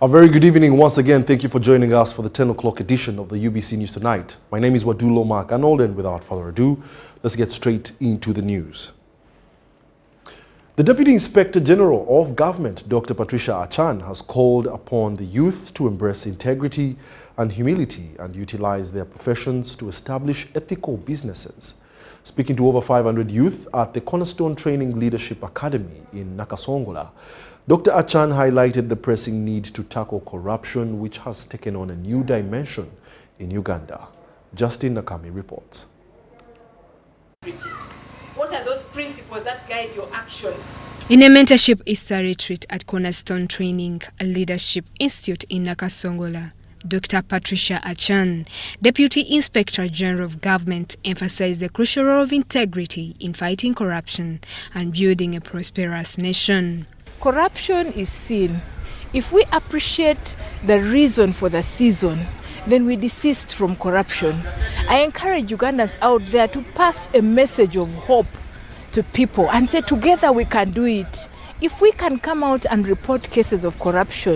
A very good evening once again. Thank you for joining us for the 10 o'clock edition of the UBC News Tonight. My name is Wadulo Mark Arnold, and without further ado, let's get straight into the news. The Deputy Inspector General of Government, Dr. Patricia Achan, has called upon the youth to embrace integrity and humility and utilize their professions to establish ethical businesses. Speaking to over 500 youth at the Cornerstone Training Leadership Academy in Nakasongola, Dr. Achan highlighted the pressing need to tackle corruption, which has taken on a new dimension in Uganda. Justin Nakami reports. What are those principles that guide your actions? In a mentorship Easter retreat at Cornerstone Training Leadership Institute in Nakasongola, Dr. Patricia Achan, Deputy Inspector General of Government, emphasized the crucial role of integrity in fighting corruption and building a prosperous nation. Corruption is sin. If we appreciate the reason for the season, then we desist from corruption. I encourage Ugandans out there to pass a message of hope to people and say together we can do it. If we can come out and report cases of corruption,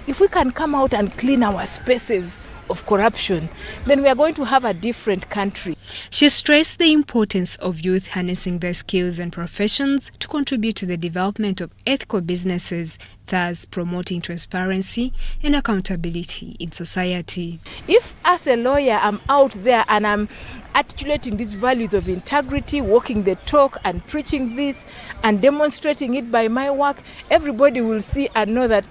if we can come out and clean our spaces of corruption, then we are going to have a different country. She stressed the importance of youth harnessing their skills and professions to contribute to the development of ethical businesses, thus promoting transparency and accountability in society. If as a lawyer I'm out there and I'm articulating these values of integrity, walking the talk and preaching this and demonstrating it by my work, everybody will see and know that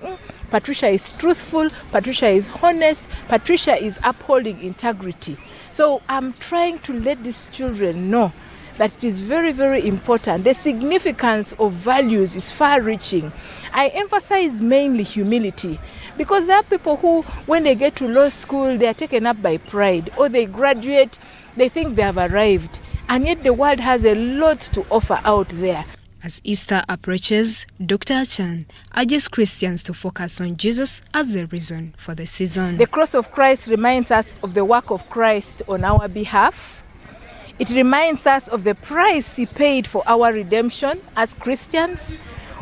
Patricia is truthful, Patricia is honest, Patricia is upholding integrity. So I'm trying to let these children know that it is very, very important. The significance of values is far-reaching. I emphasize mainly humility, because there are people who, when they get to law school, they are taken up by pride, or they graduate, they think they have arrived, and yet the world has a lot to offer out there. As Easter approaches, Dr. Achan urges Christians to focus on Jesus as the reason for the season. The cross of Christ reminds us of the work of Christ on our behalf. It reminds us of the price he paid for our redemption as Christians.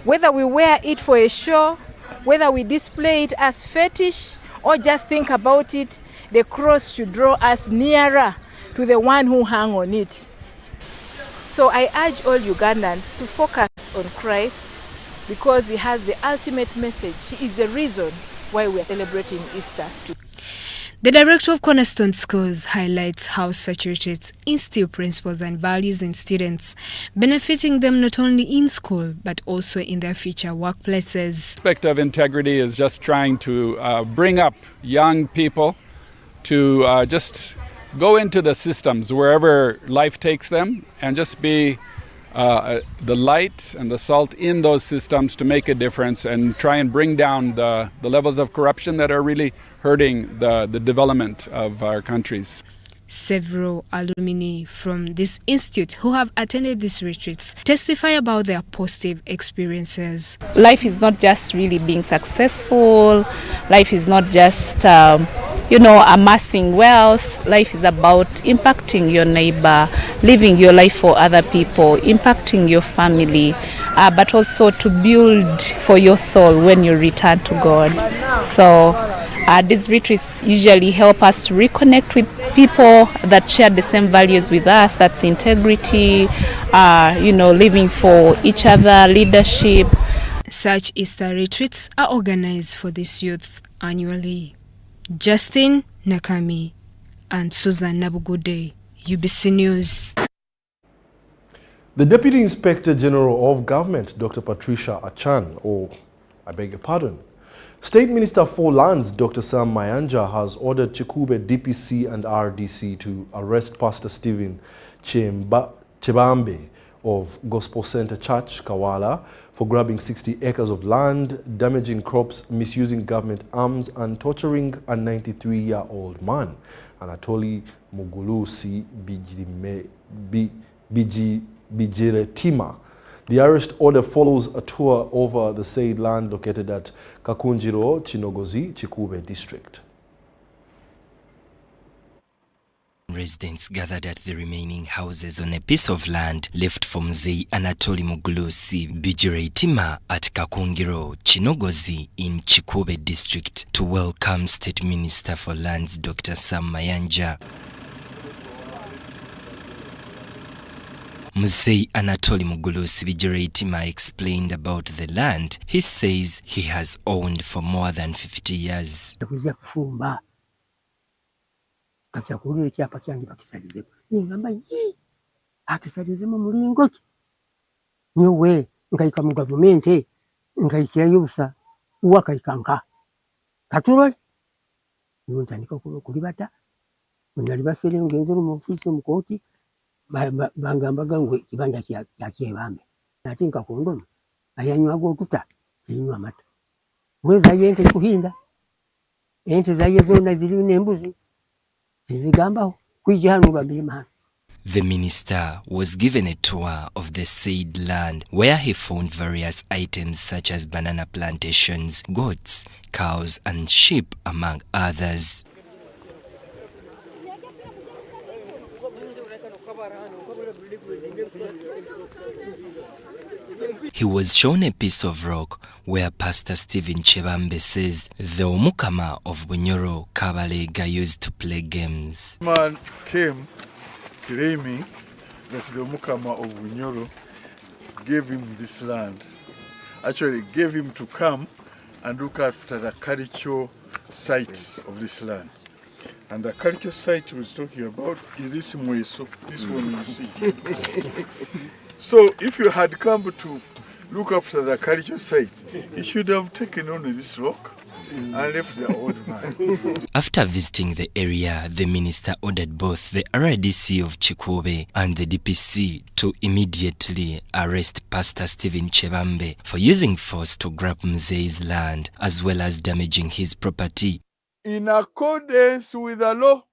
Whether we wear it for a show, whether we display it as fetish, or just think about it, the cross should draw us nearer to the one who hung on it. So I urge all Ugandans to focus on Christ, because he has the ultimate message. He is the reason why we are celebrating Easter. The director of Cornerstone Schools highlights how such retreats instill principles and values in students, benefiting them not only in school but also in their future workplaces. The aspect of integrity is just trying to bring up young people to just go into the systems wherever life takes them and just be the light and the salt in those systems to make a difference and try and bring down the levels of corruption that are really hurting the development of our countries. Several alumni from this institute who have attended these retreats testify about their positive experiences. Life is not just really being successful. Life is not just, amassing wealth. Life is about impacting your neighbor, living your life for other people, impacting your family, but also to build for your soul when you return to God. So These retreats usually help us to reconnect with people that share the same values with us. That's integrity, living for each other, leadership. Such Easter retreats are organized for these youths annually. Justin Nakami and Susan Nabugude, UBC News. The Deputy Inspector General of Government, Dr. Patricia Achan, State Minister for Lands, Dr. Sam Mayanja, has ordered Chikube DPC and RDC to arrest Pastor Stephen Chebambe of Gospel Center Church, Kawala, for grabbing 60 acres of land, damaging crops, misusing government arms, and torturing a 93-year-old man, Anatoli Mugulusi Bijiretima. The arrest order follows a tour over the said land located at Kakunjiro, Chinogozi, Chikube district. Residents gathered at the remaining houses on a piece of land left from Mzee Anatoli Mugulusi Bijiretima at Kakungiro, Chinogozi in Chikube district to welcome State Minister for Lands Dr. Sam Mayanja. Mzee Anatoli Mugulusi Bijiretima explained about the land he says he has owned for more than 50 years. Kachakulira ekyapa kyange bakisalizemu ningamba akisalizemu mulingo ki nyowe nkayika mu gavumenti nkayikirayo busa uwakayika katulole niwo ntandika kulibata nali basere ngenze mu ofisi mu kooti bangambaga ngwe kibanja kya Chebambe ate nkakondomu ayanywaga otuta kinywa amata weza yente kuhinda ente zaye zonna ziri n'embuzi. The minister was given a tour of the said land where he found various items such as banana plantations, goats, cows and sheep among others. He was shown a piece of rock where Pastor Stephen Chebambe says the Omukama of Bunyoro Kabalega used to play games. Man came claiming that the Omukama of Bunyoro gave him this land. Actually gave him to come and look after the cultural sites of this land. And the cultural site he was talking about is this Mweso, this one you see. So if you had come to look after the cultural site, he should have taken only this rock and left the old man. After visiting the area, the minister ordered both the RDC of Chikube and the DPC to immediately arrest Pastor Stephen Chebambe for using force to grab Mzee's land as well as damaging his property. In accordance with the law,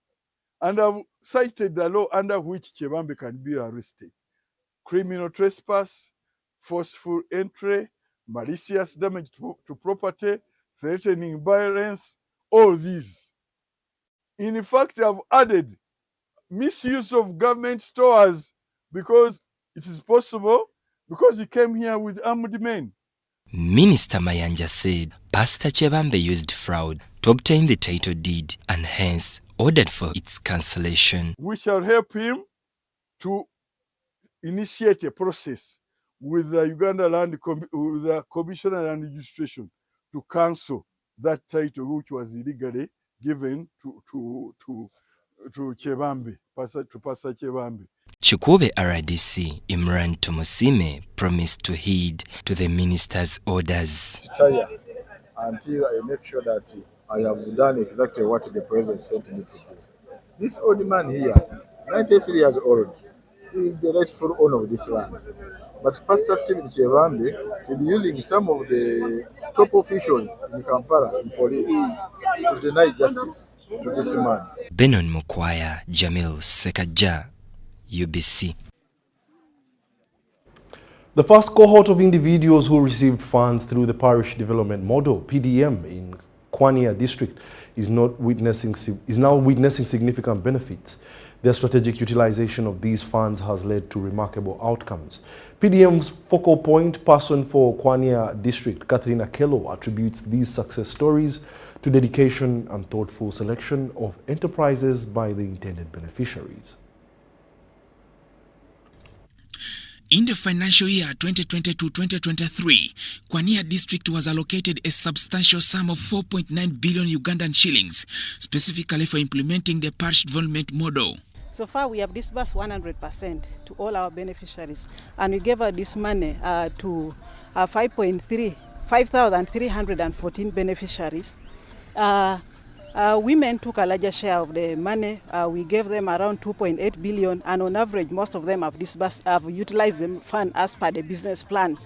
and I've cited the law under which Chebambe can be arrested: criminal trespass, forceful entry, malicious damage to property, threatening violence, all these. In fact, I've added misuse of government stores because it is possible because he came here with armed men. Minister Mayanja said Pastor Chebambe used fraud to obtain the title deed and hence ordered for its cancellation. We shall help him to initiate a process with the Uganda Land with the Commissioner of Land Registration to cancel that title which was illegally given to Chebambe, to Pastor Chebambe. Chikube RDC Imran Tumusime promised to heed to the minister's orders. Until I make sure that I have done exactly what the president sent me to do. This old man here, 93 years old, is the rightful owner of this land. But Pastor Stephen Chebambe is using some of the top officials in Kampala, in police, to deny justice to this man. Benon Mukwaya, Jamil Sekaja, UBC. The first cohort of individuals who received funds through the Parish Development Model, PDM, in Kwania district is now witnessing significant benefits. Their strategic utilization of these funds has led to remarkable outcomes. PDM's focal point person for Kwania district, Catherine Akello, attributes these success stories to dedication and thoughtful selection of enterprises by the intended beneficiaries. In the financial year 2022-2023, Kwania district was allocated a substantial sum of 4.9 billion Ugandan shillings, specifically for implementing the parish development model. So far, we have disbursed 100% to all our beneficiaries, and we gave out this money to 5,314 beneficiaries. Women took a larger share of the money. We gave them around 2.8 billion, and on average, most of them have utilized the fund as per the business plan.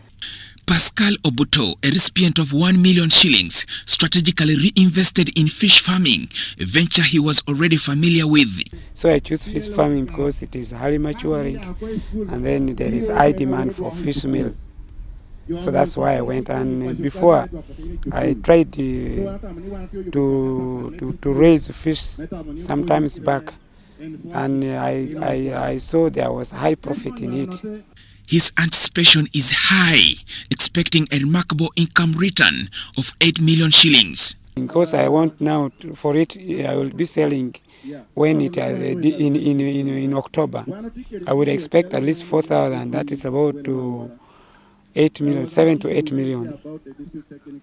Pascal Obuto, a recipient of 1 million shillings, strategically reinvested in fish farming, a venture he was already familiar with. So I choose fish farming because it is highly maturing, and then there is high demand for fish meal. So that's why I went, and before I tried to raise fish sometimes back, and I saw there was high profit in it. His anticipation is high, expecting a remarkable income return of 8 million shillings. Because I want now for it, I will be selling when it in October. I would expect at least 4,000. That is about 8 million, 7 to 8 million.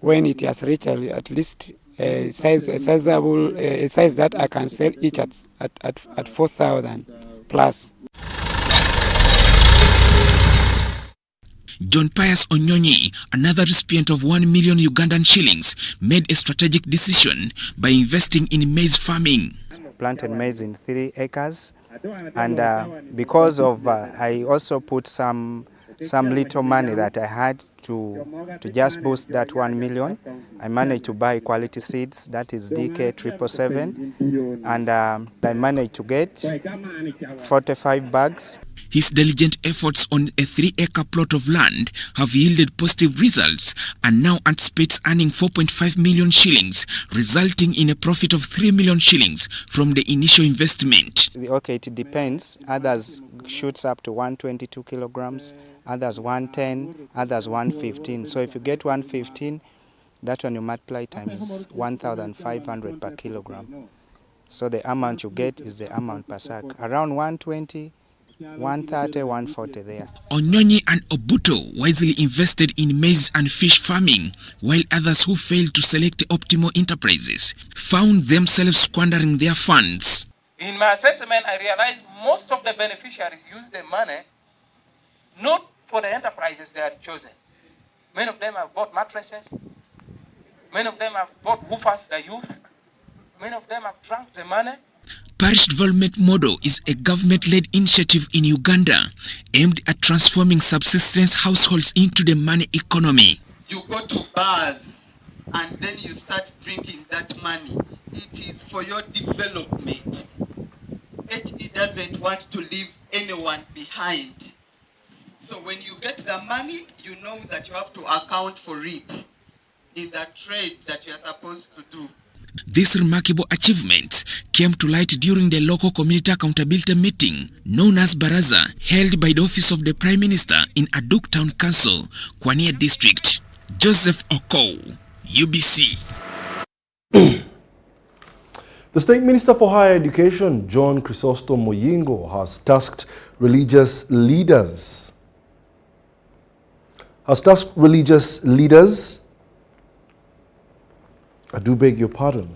When it has reached at least a size that I can sell each at 4,000 plus. John Pius Onyonyi, another recipient of 1 million Ugandan shillings, made a strategic decision by investing in maize farming. Planted maize in 3 acres, and because of I also put some little money that I had to just boost that 1 million. I managed to buy quality seeds, that is DK 777, and I managed to get 45 bags. His diligent efforts on a 3-acre plot of land have yielded positive results, and now anticipates earning 4.5 million shillings, resulting in a profit of 3 million shillings from the initial investment. Okay, it depends. Others shoots up to 122 kilograms, others 110, others 115. So if you get 115, that one you multiply times 1,500 per kilogram. So the amount you get is the amount per sack. Around 120, 130, 140 there. Onyonyi and Obuto wisely invested in maize and fish farming, while others who failed to select optimal enterprises found themselves squandering their funds. In my assessment, I realized most of the beneficiaries use the money not for the enterprises they had chosen. Many of them have bought mattresses. Many of them have bought woofers, the youth. Many of them have drunk the money. Parish Development Model is a government-led initiative in Uganda aimed at transforming subsistence households into the money economy. You go to bars and then you start drinking that money. It is for your development. HE doesn't want to leave anyone behind. So when you get the money, you know that you have to account for it in the trade that you are supposed to do. This remarkable achievement came to light during the local community accountability meeting known as Baraza, held by the Office of the Prime Minister in Aduk Town Council, Kwania District. Joseph Okow, UBC. The State Minister for Higher Education, John Chrysostom Muyingo, has tasked religious leaders I do beg your pardon.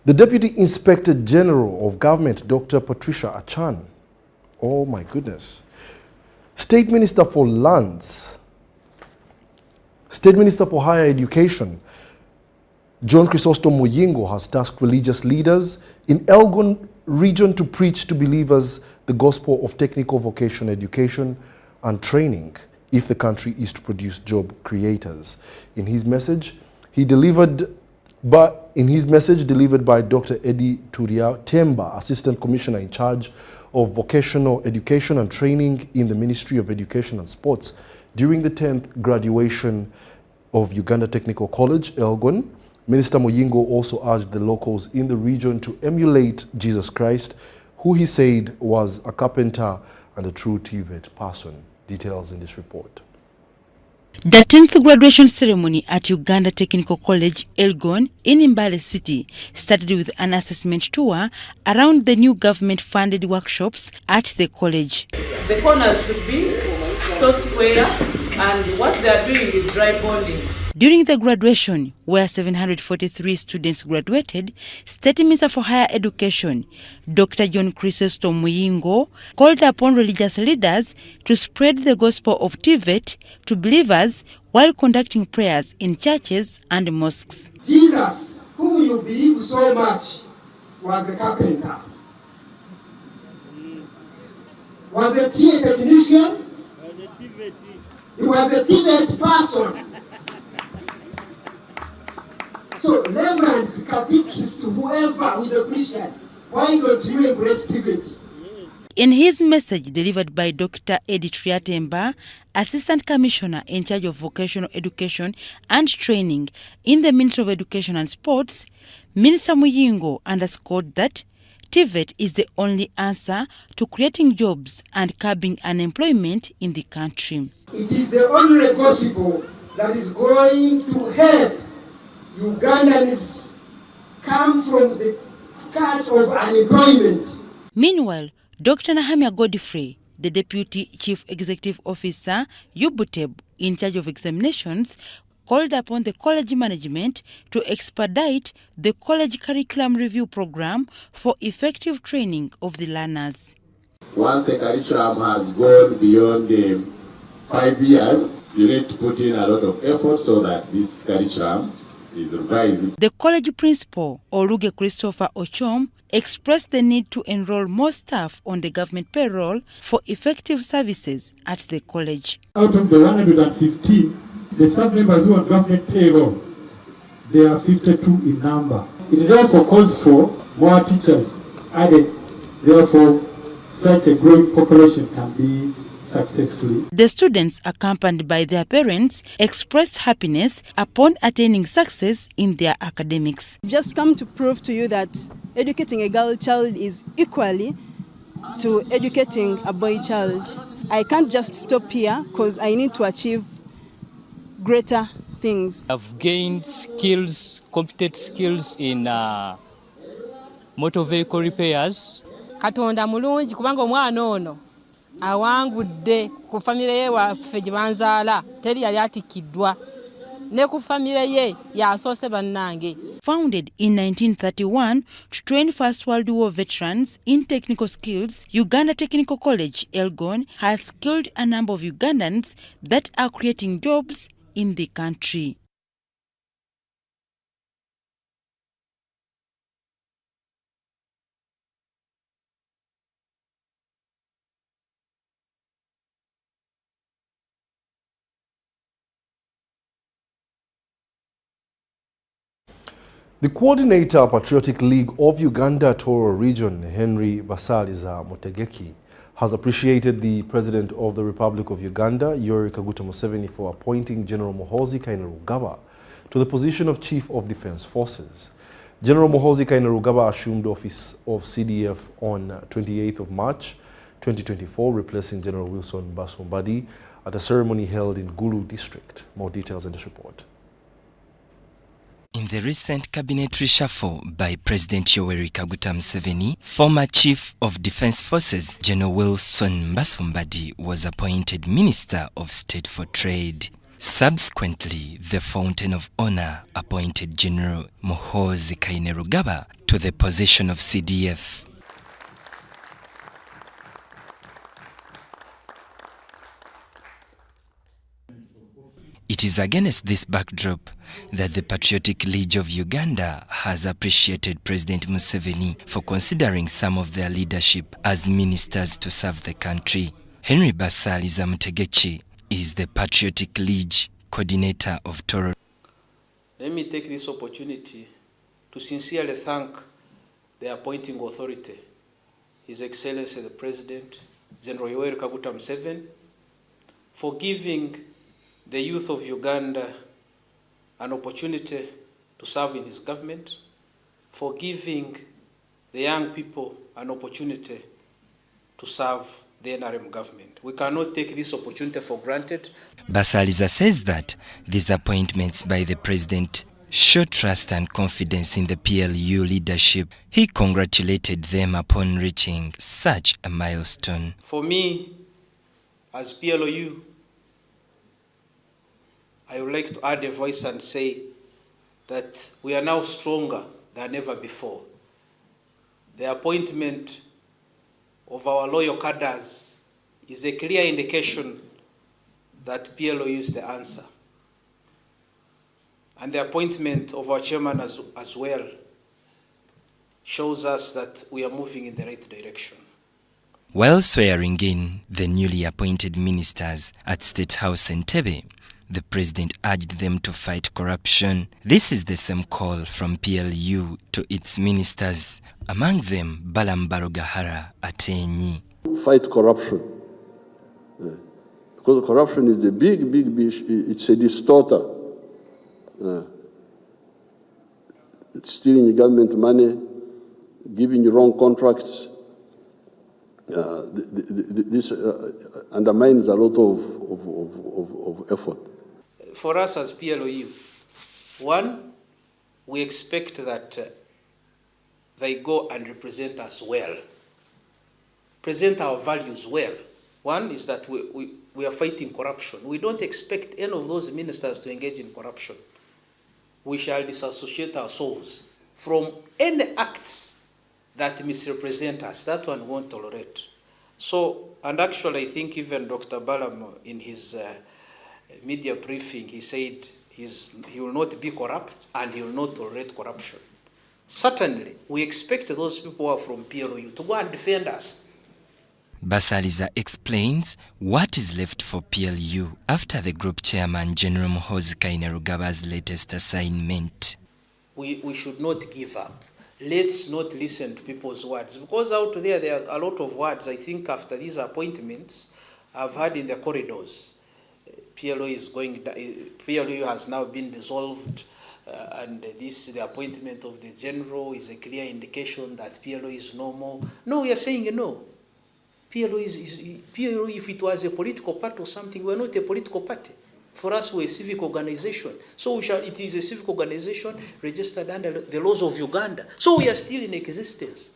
The Deputy Inspector General of Government, Dr. Patricia Achan, oh my goodness, State Minister for Lands, State Minister for Higher Education, John Chrysostom Muyingo, has tasked religious leaders in Elgon region to preach to believers the gospel of technical vocational education and training if the country is to produce job creators. In his message delivered by Dr. Eddie Turia Temba, Assistant Commissioner in charge of vocational education and training in the Ministry of Education and Sports, during the 10th graduation of Uganda Technical College, Elgon, Minister Muyingo also urged the locals in the region to emulate Jesus Christ, who he said was a carpenter and a true TVET person. Details in this report. The 10th graduation ceremony at Uganda Technical College, Elgon, in Mbale City, started with an assessment tour around the new government-funded workshops at the college. The corners should be so square, and what they are doing is dry bonding. During the graduation, where 743 students graduated, State Minister for Higher Education, Dr. John Chrysostom Muyingo, called upon religious leaders to spread the gospel of TVET to believers while conducting prayers in churches and mosques. Jesus, whom you believe so much, was a carpenter. Was a TA technician. He was a TVET person. So, reverends, catechists, whoever who is a Christian, why don't you embrace TVET? In his message delivered by Dr. Eddie Triatemba, Assistant Commissioner in charge of vocational education and training in the Ministry of Education and Sports, Minister Muyingo underscored that TVET is the only answer to creating jobs and curbing unemployment in the country. It is the only gospel that is going to help Ugandans come from the scourge of unemployment. Meanwhile, Dr. Nahamia Godfrey, the Deputy Chief Executive Officer, UBUTEB, in charge of examinations, called upon the college management to expedite the college curriculum review program for effective training of the learners. Once a curriculum has gone beyond 5 years, you need to put in a lot of effort so that this curriculum is revised. The college principal, Oluge Christopher Ochom, expressed the need to enroll more staff on the government payroll for effective services at the college. Out of the 115, the staff members who are government payroll, they are 52 in number. It therefore calls for more teachers added. Therefore, such a growing population can be successfully. The students, accompanied by their parents, expressed happiness upon attaining success in their academics. Just come to prove to you that educating a girl child is equally to educating a boy child. I can't just stop here because I need to achieve greater things. I've gained skills, competent skills in motor vehicle repairs. Katonda mulungi kubanga omwana ono awangudde ku famire ye waffe gye banzaala teri yali atikiddwa ne ku famire ye yasoose bannange. Founded in 1931 to train First World War veterans in technical skills, Uganda Technical College, Elgon, has skilled a number of Ugandans that are creating jobs in the country. The coordinator, Patriotic League of Uganda Toro Region, Henry Basaliza Motegeki, has appreciated the President of the Republic of Uganda, Yoweri Kaguta Museveni, for appointing General Muhoozi Kainerugaba to the position of Chief of Defence Forces. General Muhoozi Kainerugaba assumed office of CDF on 28th of March 2024, replacing General Wilson Baswombadi at a ceremony held in Gulu District. More details in this report. In the recent cabinet reshuffle by President Yoweri Kaguta Museveni, former Chief of Defence Forces General Wilson Baswombadi was appointed Minister of State for Trade. Subsequently, the Fountain of Honour appointed General Muhoozi Kainerugaba to the position of CDF. It is against this backdrop that the Patriotic League of Uganda has appreciated President Museveni for considering some of their leadership as ministers to serve the country. Henry Basaliza Motegeki is the Patriotic League coordinator of Toro. Let me take this opportunity to sincerely thank the appointing authority, His Excellency the President, General Yoweri Kaguta Museveni, for giving the youth of Uganda an opportunity to serve in his government, for giving the young people an opportunity to serve the NRM government. We cannot take this opportunity for granted. Basaliza says that these appointments by the president show trust and confidence in the PLU leadership. He congratulated them upon reaching such a milestone. For me, as PLU, I would like to add a voice and say that we are now stronger than ever before. The appointment of our loyal cadres is a clear indication that PLU is the answer. And the appointment of our chairman as well shows us that we are moving in the right direction. While swearing in the newly appointed ministers at State House Entebbe, the president urged them to fight corruption. This is the same call from PLU to its ministers, among them Balambaro Gahara Atenyi. Fight corruption. Because corruption is the big it's a distorter. It's stealing government money, giving wrong contracts. This undermines a lot of effort. For us as PLU, one, we expect that they go and represent us well, present our values well. One is that we are fighting corruption. We don't expect any of those ministers to engage in corruption. We shall disassociate ourselves from any acts that misrepresent us. That one won't tolerate. So, and actually I think even Dr. Balam in his media briefing, he said he will not be corrupt and he will not tolerate corruption. Certainly, we expect those people who are from PLU to go and defend us. Basaliza explains what is left for PLU after the group chairman General Muhoozi Kainerugaba's latest assignment. We should not give up. Let's not listen to people's words, because out there are a lot of words. I think after these appointments I've heard in the corridors, PLU has now been dissolved, and the appointment of the general is a clear indication that PLU is no more. No, we are saying no. PLU, if it was a political party or something, we're not a political party. For us, we're a civic organization. So it is a civic organization registered under the laws of Uganda. So we are still in existence.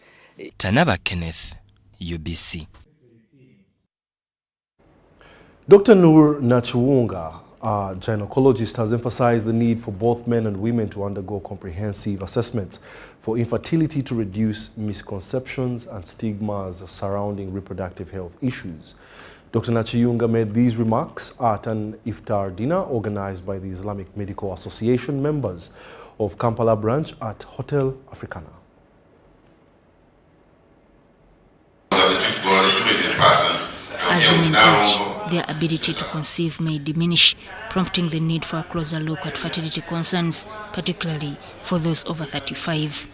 Tanaba Kenneth, UBC. Dr. Nur Nachiwunga, a gynecologist, has emphasized the need for both men and women to undergo comprehensive assessments for infertility to reduce misconceptions and stigmas surrounding reproductive health issues. Dr. Nachiwunga made these remarks at an iftar dinner organized by the Islamic Medical Association members of Kampala branch at Hotel Africana. As women age, their ability to conceive may diminish, prompting the need for a closer look at fertility concerns, particularly for those over 35.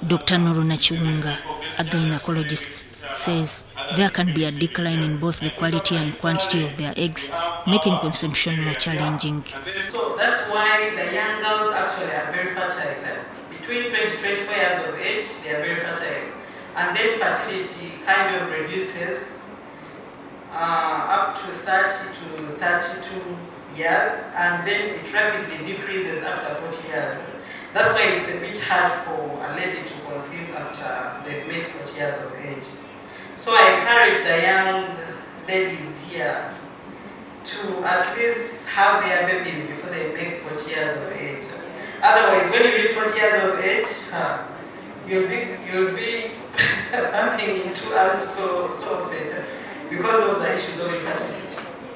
Dr. Nuru Nachiwunga, a gynecologist, says there can be a decline in both the quality and quantity of their eggs, making consumption more challenging. So that's why the young girls actually are very fertile. Between 20 to 24 years of age, they are very fertile. And then fertility kind of reduces up to 30 to 32 years, and then it rapidly decreases after 40 years. That's why it's a bit hard for a lady to conceive after they've made 40 years of age. So I encourage the young ladies here to at least have their babies before they make 40 years of age. Otherwise, when you reach 40 years of age, you'll be bumping into us so often because of the issues of infertility.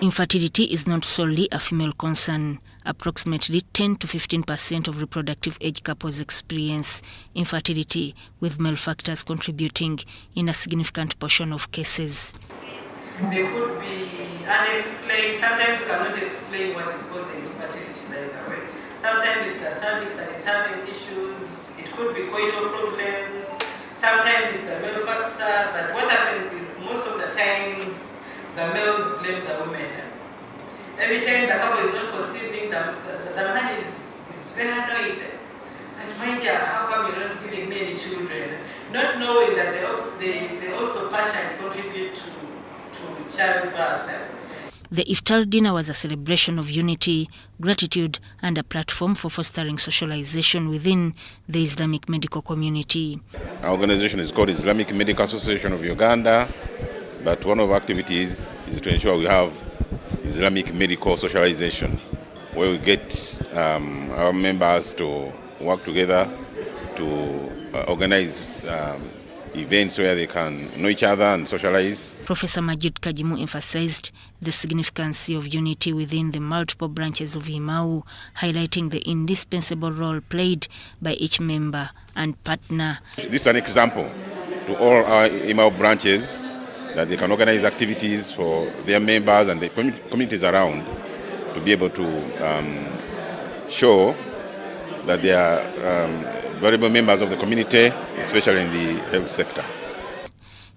Infertility is not solely a female concern. Approximately 10 to 15% of reproductive age couples experience infertility, with male factors contributing in a significant portion of cases. They could be unexplained. Sometimes you cannot explain what is causing infertility right away. Sometimes it's the cervix and it's having issues. It could be coital problems. Sometimes it's the male factor. But what happens is most of the times the males blame the women. Every time the couple is not conceiving, the man is very annoyed. But my dear, how come you're not giving me any children? Not knowing that they also partially contribute to childbirth. The iftar dinner was a celebration of unity, gratitude, and a platform for fostering socialization within the Islamic medical community. Our organization is called Islamic Medical Association of Uganda, but one of our activities is to ensure we have Islamic medical socialization, where we get our members to work together to organize events where they can know each other and socialize. Professor Majid Kajimu emphasized the significance of unity within the multiple branches of IMAU, highlighting the indispensable role played by each member and partner. This is an example to all our IMAU branches that they can organize activities for their members and the communities around to be able to show that they are valuable members of the community, especially in the health sector.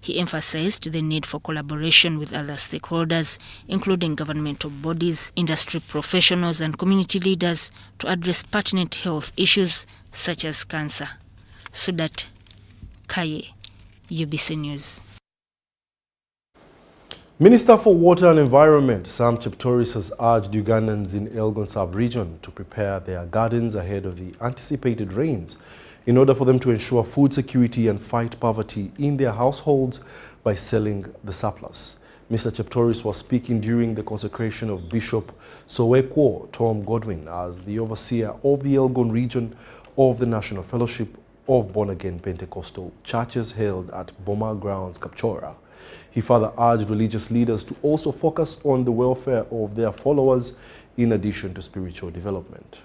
He emphasized the need for collaboration with other stakeholders, including governmental bodies, industry professionals, and community leaders to address pertinent health issues such as cancer. Sudat Kaye, UBC News. Minister for Water and Environment Sam Cheptoris has urged Ugandans in Elgon sub-region to prepare their gardens ahead of the anticipated rains in order for them to ensure food security and fight poverty in their households by selling the surplus. Mr. Cheptoris was speaking during the consecration of Bishop Sowekwo Tom Godwin as the overseer of the Elgon region of the National Fellowship of Born-Again Pentecostal Churches held at Boma Grounds, Kapchora. He further urged religious leaders to also focus on the welfare of their followers in addition to spiritual development.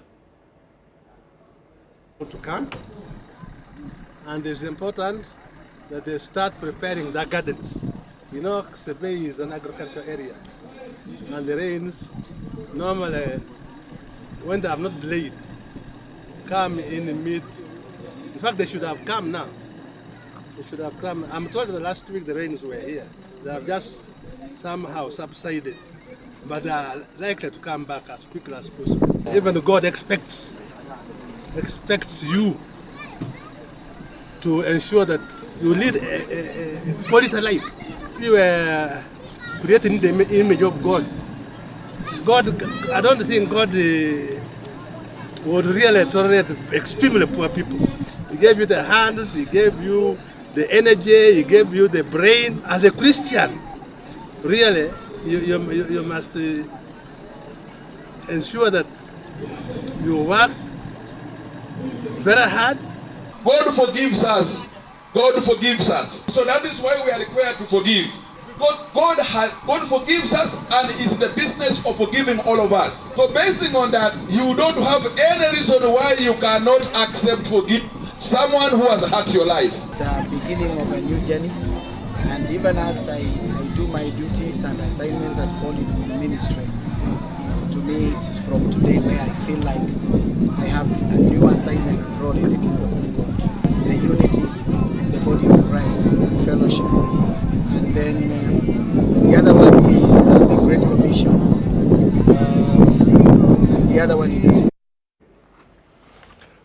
To come, and it's important that they start preparing their gardens. You know, Sebei is an agricultural area, and the rains normally, when they have not delayed, come in the mid. In fact, they should have come now. They should have come. I'm told that last week the rains were here. They have just somehow subsided, but they are likely to come back as quickly as possible. Even God expects you to ensure that you lead a quality life. You were created in the image of God. I don't think God would really tolerate extremely poor people. He gave you the hands, He gave you the energy, He gave you the brain. As a Christian, really, you must ensure that you work very hard. God forgives us. God forgives us. So that is why we are required to forgive. Because God forgives us and is in the business of forgiving all of us. So basing on that, you don't have any reason why you cannot accept forgive someone who has hurt your life. It's a beginning of a new journey, and even as I do my duties and assignments at calling ministry, to me it is from today where I feel like I have a new assignment and role in the kingdom of God. The unity of the body of Christ, the fellowship. And then the other one is the Great Commission. The other one is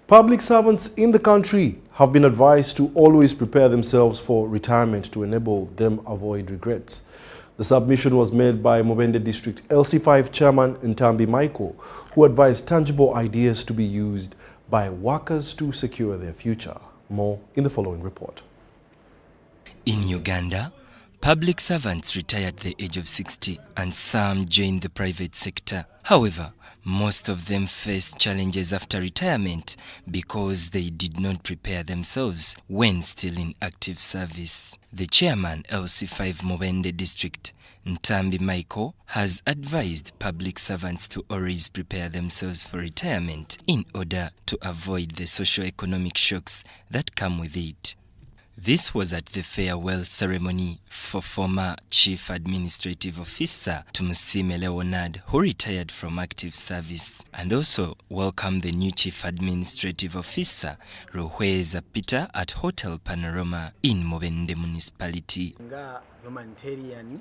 Public servants in the country have been advised to always prepare themselves for retirement to enable them avoid regrets. The submission was made by Mubende District LC5 Chairman Ntambi Michael, who advised tangible ideas to be used by workers to secure their future. More in the following report. In Uganda, public servants retire at the age of 60 and some join the private sector. However, most of them face challenges after retirement because they did not prepare themselves when still in active service. The chairman, LC5 Mubende District, Ntambi Michael, has advised public servants to always prepare themselves for retirement in order to avoid the socio-economic shocks that come with it. This was at the farewell ceremony for former Chief Administrative Officer Tumusime Leonard, who retired from active service, and also welcomed the new Chief Administrative Officer Rohweza Peter at Hotel Panorama in Mubende Municipality. Humanitarian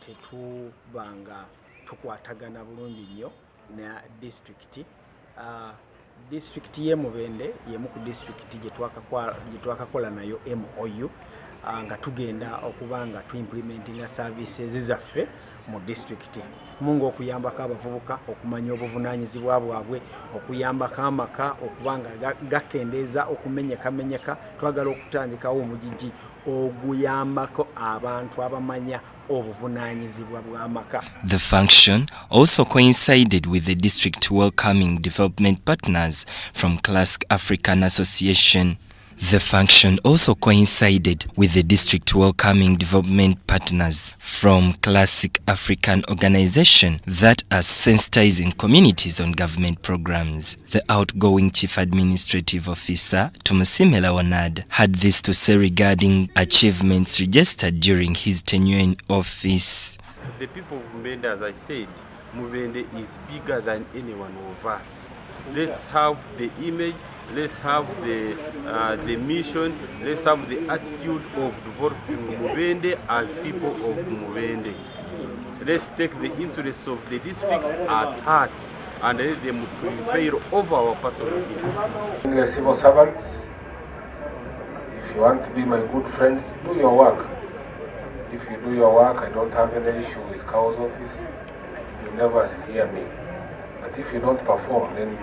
tetubanga tukwatagana bulungi nnyo na district. District ye Mubende yemu ku district gye twakakola nayo MOU nga tugenda okuba nga tuimplementinga services zaffe mu district. Mungu okuyambako abavubuka okumanya obuvunaanyizibwa bwabwe, okuyambako amaka okuba nga gakendeeza okumenyekamenyeka. Twagala okutandikawo omugigi oguyambako abantu abamanya obuvunaanyizibwa bw'amaka. The function also coincided with the district welcoming development partners from Classic African Association. The function also coincided with the district welcoming development partners from Classic African Organization that are sensitizing communities on government programs. The outgoing Chief Administrative Officer, Tumusimela Wanad, had this to say regarding achievements registered during his tenure in office. The people of Mubende, as I said, Mubende is bigger than any one of us. Let's have the image, let's have the mission, let's have the attitude of developing Mubende as people of Mubende. Let's take the interests of the district at heart and let them prevail over our personal interests. The civil servants, if you want to be my good friends, do your work. If you do your work, I don't have any issue with Cow's office. You never hear me. But if you don't perform, then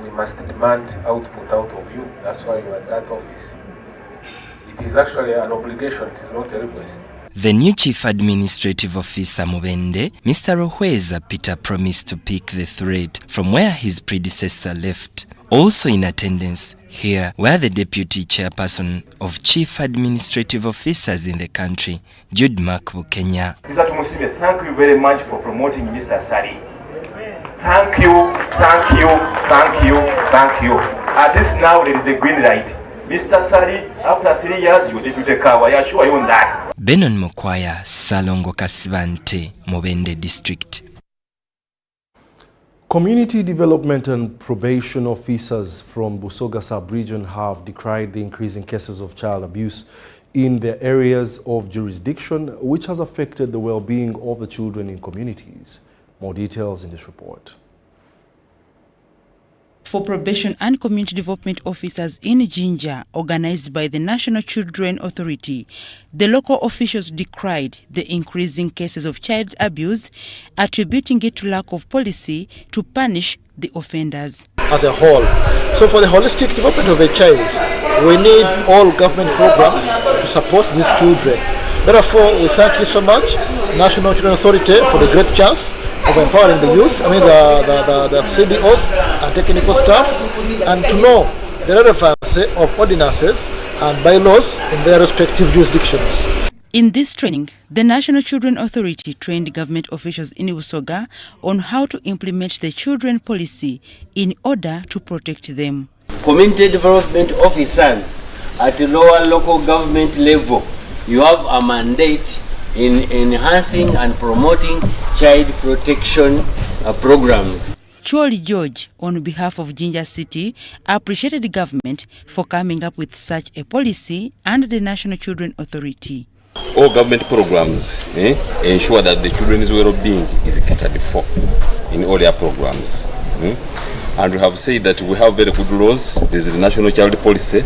we must demand output out of you. That's why you are at that office. It is actually an obligation, it is not a request. The new Chief Administrative Officer Mubende, Mr. Rohweza Peter, promised to pick the thread from where his predecessor left. Also in attendance here were the Deputy Chairperson of Chief Administrative Officers in the country, Jude Makbu Kenya. Mr. Tumusime, thank you very much for promoting Mr. Sari. Thank you, thank you, thank you, thank you. At least now there is a green light. Mr. Sari, after 3 years, you deputy Kawa. I assure you on that. Benon Mokwaya, Salongo Kasibante, Mubende District. Community Development and Probation officers from Busoga Sub-Region have decried the increasing cases of child abuse in their areas of jurisdiction, which has affected the well-being of the children in communities. More details in this report. For probation and community development officers in Jinja, organized by the National Children Authority, the local officials decried the increasing cases of child abuse, attributing it to lack of policy to punish the offenders. As a whole, so for the holistic development of a child, we need all government programs to support these children. Therefore, we thank you so much, National Children Authority, for the great chance of empowering the youth, the CDOs and technical staff, and to know the relevance of ordinances and bylaws in their respective jurisdictions. In this training, the National Children Authority trained government officials in Busoga on how to implement the children policy in order to protect them. Community development officers at the lower local government level, you have a mandate in enhancing and promoting child protection programs. Choli George, on behalf of Jinja City, appreciated the government for coming up with such a policy and the National Children Authority. All government programs ensure that the children's well-being is catered for in all their programs. And we have said that we have very good laws. There's the National Child Policy,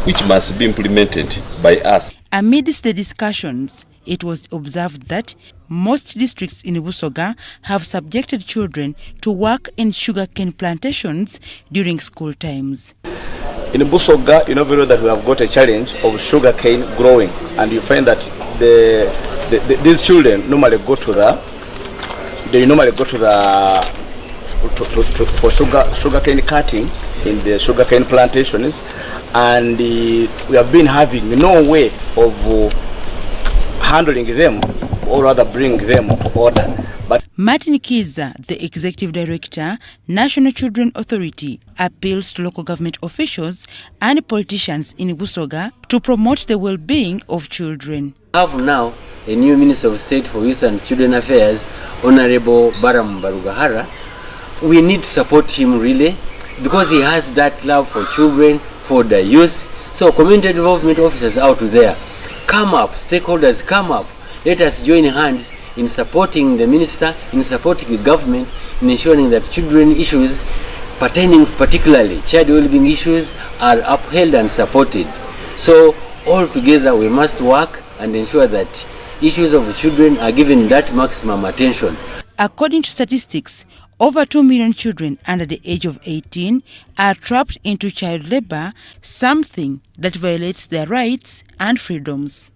which must be implemented by us. Amidst the discussions, it was observed that most districts in Busoga have subjected children to work in sugarcane plantations during school times. In Busoga, you know very well that we have got a challenge of sugarcane growing, and you find that these children normally go to for sugarcane cutting in the sugarcane plantations, and we have been having no way of handling them, or rather bring them to order. But Martin Kiza, the Executive Director, National Children Authority, appeals to local government officials and politicians in Busoga to promote the well-being of children. We have now a new Minister of State for Youth and Children Affairs, Honorable Baram Barugahara. We need to support him really, because he has that love for children, for the youth. So community development officers out there, come up, stakeholders come up. Let us join hands in supporting the minister, in supporting the government, in ensuring that children issues pertaining particularly child well-being issues are upheld and supported. So all together we must work and ensure that issues of children are given that maximum attention. According to statistics, over 2 million children under the age of 18 are trapped into child labor, something that violates their rights and freedoms.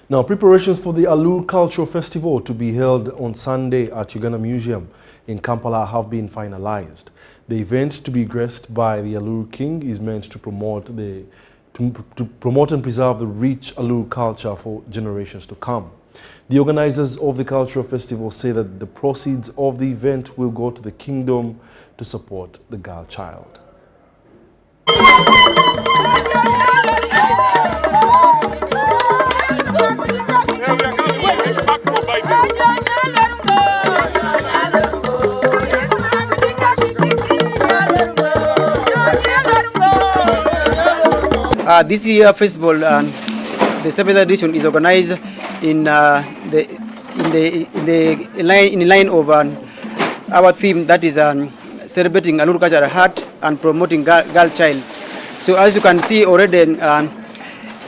Now, preparations for the Alur Cultural Festival to be held on Sunday at Uganda Museum in Kampala have been finalized. The event, to be graced by the Alur King, is meant to promote and preserve the rich Alur culture for generations to come. The organizers of the cultural festival say that the proceeds of the event will go to the kingdom to support the girl child. This year festival, the 7th edition, is organized in line of our theme, that is celebrating Alur cultural heart and promoting girl child. So as you can see already,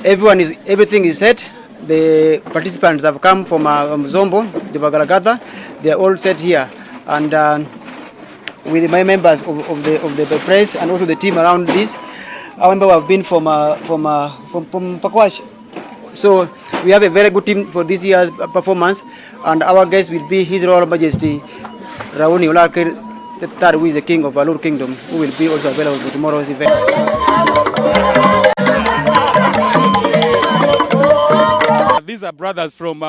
everything is set. The participants have come from Zombo, the Bagalagata. They are all set here, and with my members of the press and also the team around this. Our members have been from Pakwash. So we have a very good team for this year's performance, and our guest will be His Royal Majesty Raoni Olakir III, who is the King of Alur Kingdom, who will be also available for tomorrow's event. These are brothers from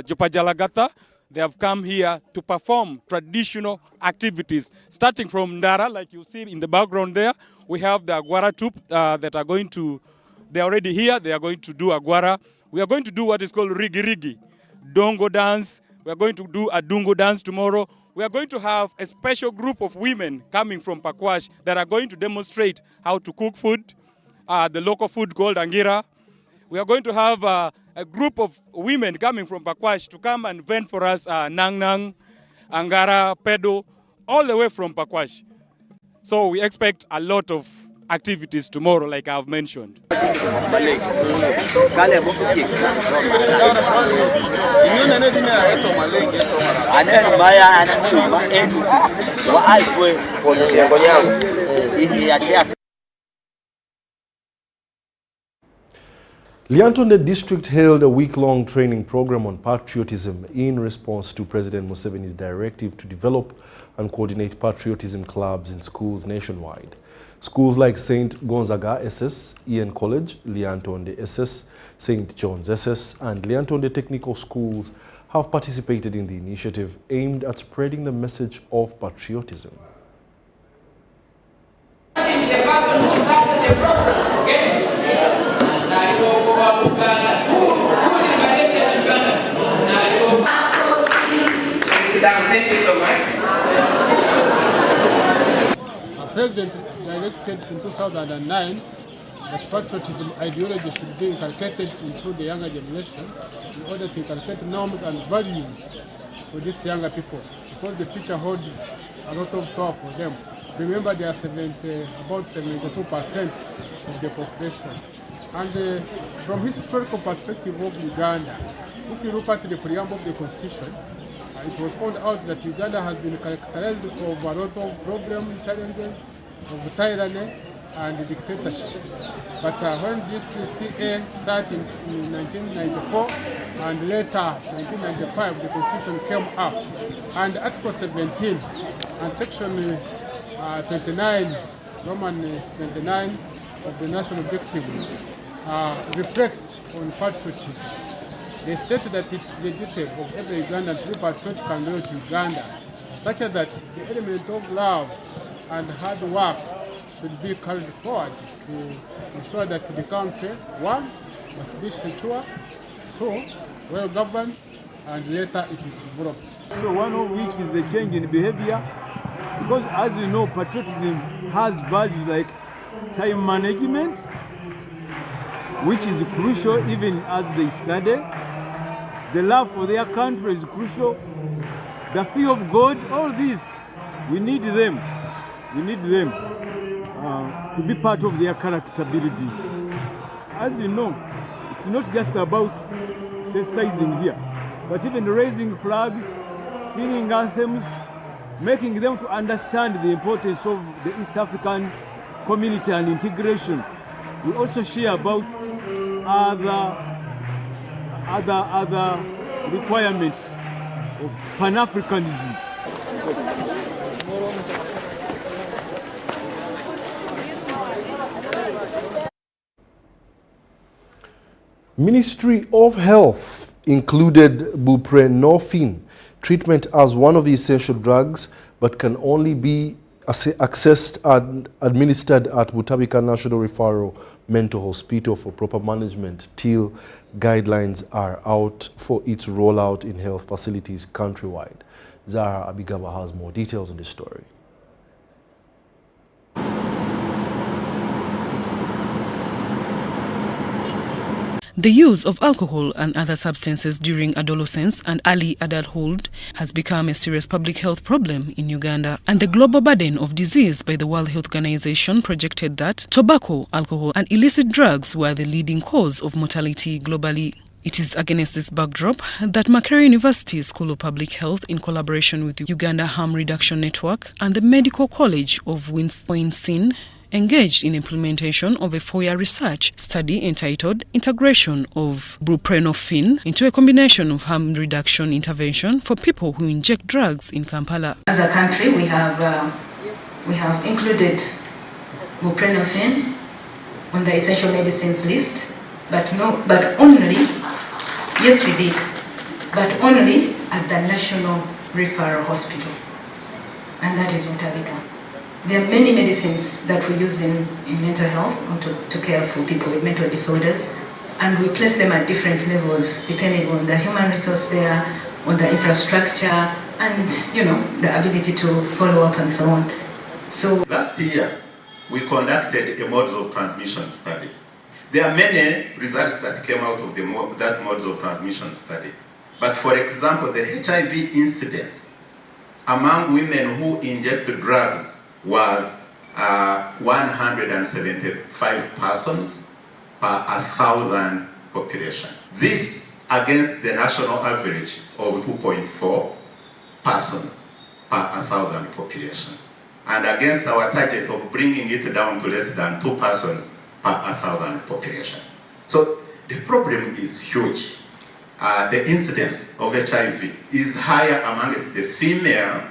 Jopajalagata. They have come here to perform traditional activities, starting from Ndara, like you see in the background there. We have the Agwara troupe that are going to, they're already here, they are going to do Agwara. We are going to do what is called Rigi Rigi, Dongo dance. We are going to do a Dungo dance tomorrow. We are going to have a special group of women coming from Pakwash that are going to demonstrate how to cook food, the local food called Angira. We are going to have a group of women coming from Pakwash to come and vent for us Nang Nang, Angara, Pedo, all the way from Pakwash. So we expect a lot of activities tomorrow, like I've mentioned. Lyantonde district held a week-long training program on patriotism in response to President Museveni's directive to develop and coordinate patriotism clubs in schools nationwide. Schools like St. Gonzaga SS, Ian College, Lyantonde SS, St. John's SS, and Lyantonde Technical Schools have participated in the initiative aimed at spreading the message of patriotism. Thank you so much. Our president directed in 2009 that patriotism ideology should be inculcated into the younger generation in order to inculcate norms and values for these younger people, because the future holds a lot of stuff for them. Remember, they are about 72% of the population. And from historical perspective of Uganda, if you look at the preamble of the Constitution, it was found out that Uganda has been characterized of a lot of problems, challenges, of tyranny and dictatorship. But when this CA started in 1994 and later 1995, the Constitution came up, and Article 17 and Section 29, Roman 29 of the national objectives reflect on patriotism. They state that it's the duty of every Ugandan to be patriotic and loyal to Uganda, such that the element of love and hard work should be carried forward to ensure that the country, one, must be secure, two, well governed, and later it will develop. So one of which is the change in behavior, because as we know, patriotism has values like time management, which is crucial even as they study. The love for their country is crucial. The fear of God, all these, we need them. We need them. to be part of their character building. As you know, it's not just about sensitizing here, but even raising flags, singing anthems, making them to understand the importance of the East African community and integration. We also share about other requirements of Pan-Africanism. Ministry of Health included buprenorphine treatment as one of the essential drugs, but can only be accessed and administered at Butabika National Referral Mental Hospital for proper management till guidelines are out for its rollout in health facilities countrywide. Zara Abigaba has more details on this story. The use of alcohol and other substances during adolescence and early adulthood has become a serious public health problem in Uganda, and the global burden of disease by the World Health Organization projected that tobacco, alcohol and illicit drugs were the leading cause of mortality globally. It is against this backdrop that Makerere University School of Public Health, in collaboration with the Uganda Harm Reduction Network and the Medical College of Wisconsin, engaged in implementation of a 4-year research study entitled Integration of Buprenorphine into a combination of harm reduction intervention for people who inject drugs in Kampala. As a country, we have included buprenorphine on the essential medicines list, but only at the National Referral Hospital, and that is Butabika. There are many medicines that we use in mental health or to care for people with mental disorders, and we place them at different levels depending on the human resource there, on the infrastructure, and the ability to follow up and so on. So last year we conducted a modes of transmission study. There are many results that came out of that modes of transmission study. But for example, the HIV incidence among women who inject drugs was 175 persons per 1,000 population. This against the national average of 2.4 persons per 1,000 population, and against our target of bringing it down to less than 2 persons per 1,000 population. So the problem is huge. The incidence of HIV is higher amongst the female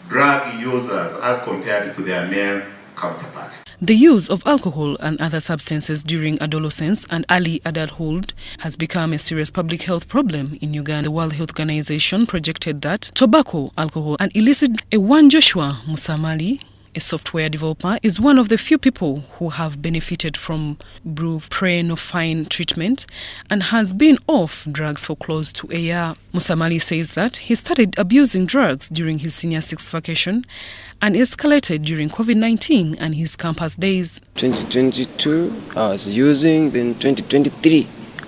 drug users as compared to their male counterparts. The use of alcohol and other substances during adolescence and early adulthood has become a serious public health problem in Uganda. The World Health Organization projected that tobacco, alcohol and illicit... Ewan Joshua Musamali, a software developer, is one of the few people who have benefited from buprenorphine treatment and has been off drugs for close to a year. Musamali says that he started abusing drugs during his senior 6th vacation and escalated during COVID-19 and his campus days. 2022 I was using, then 2023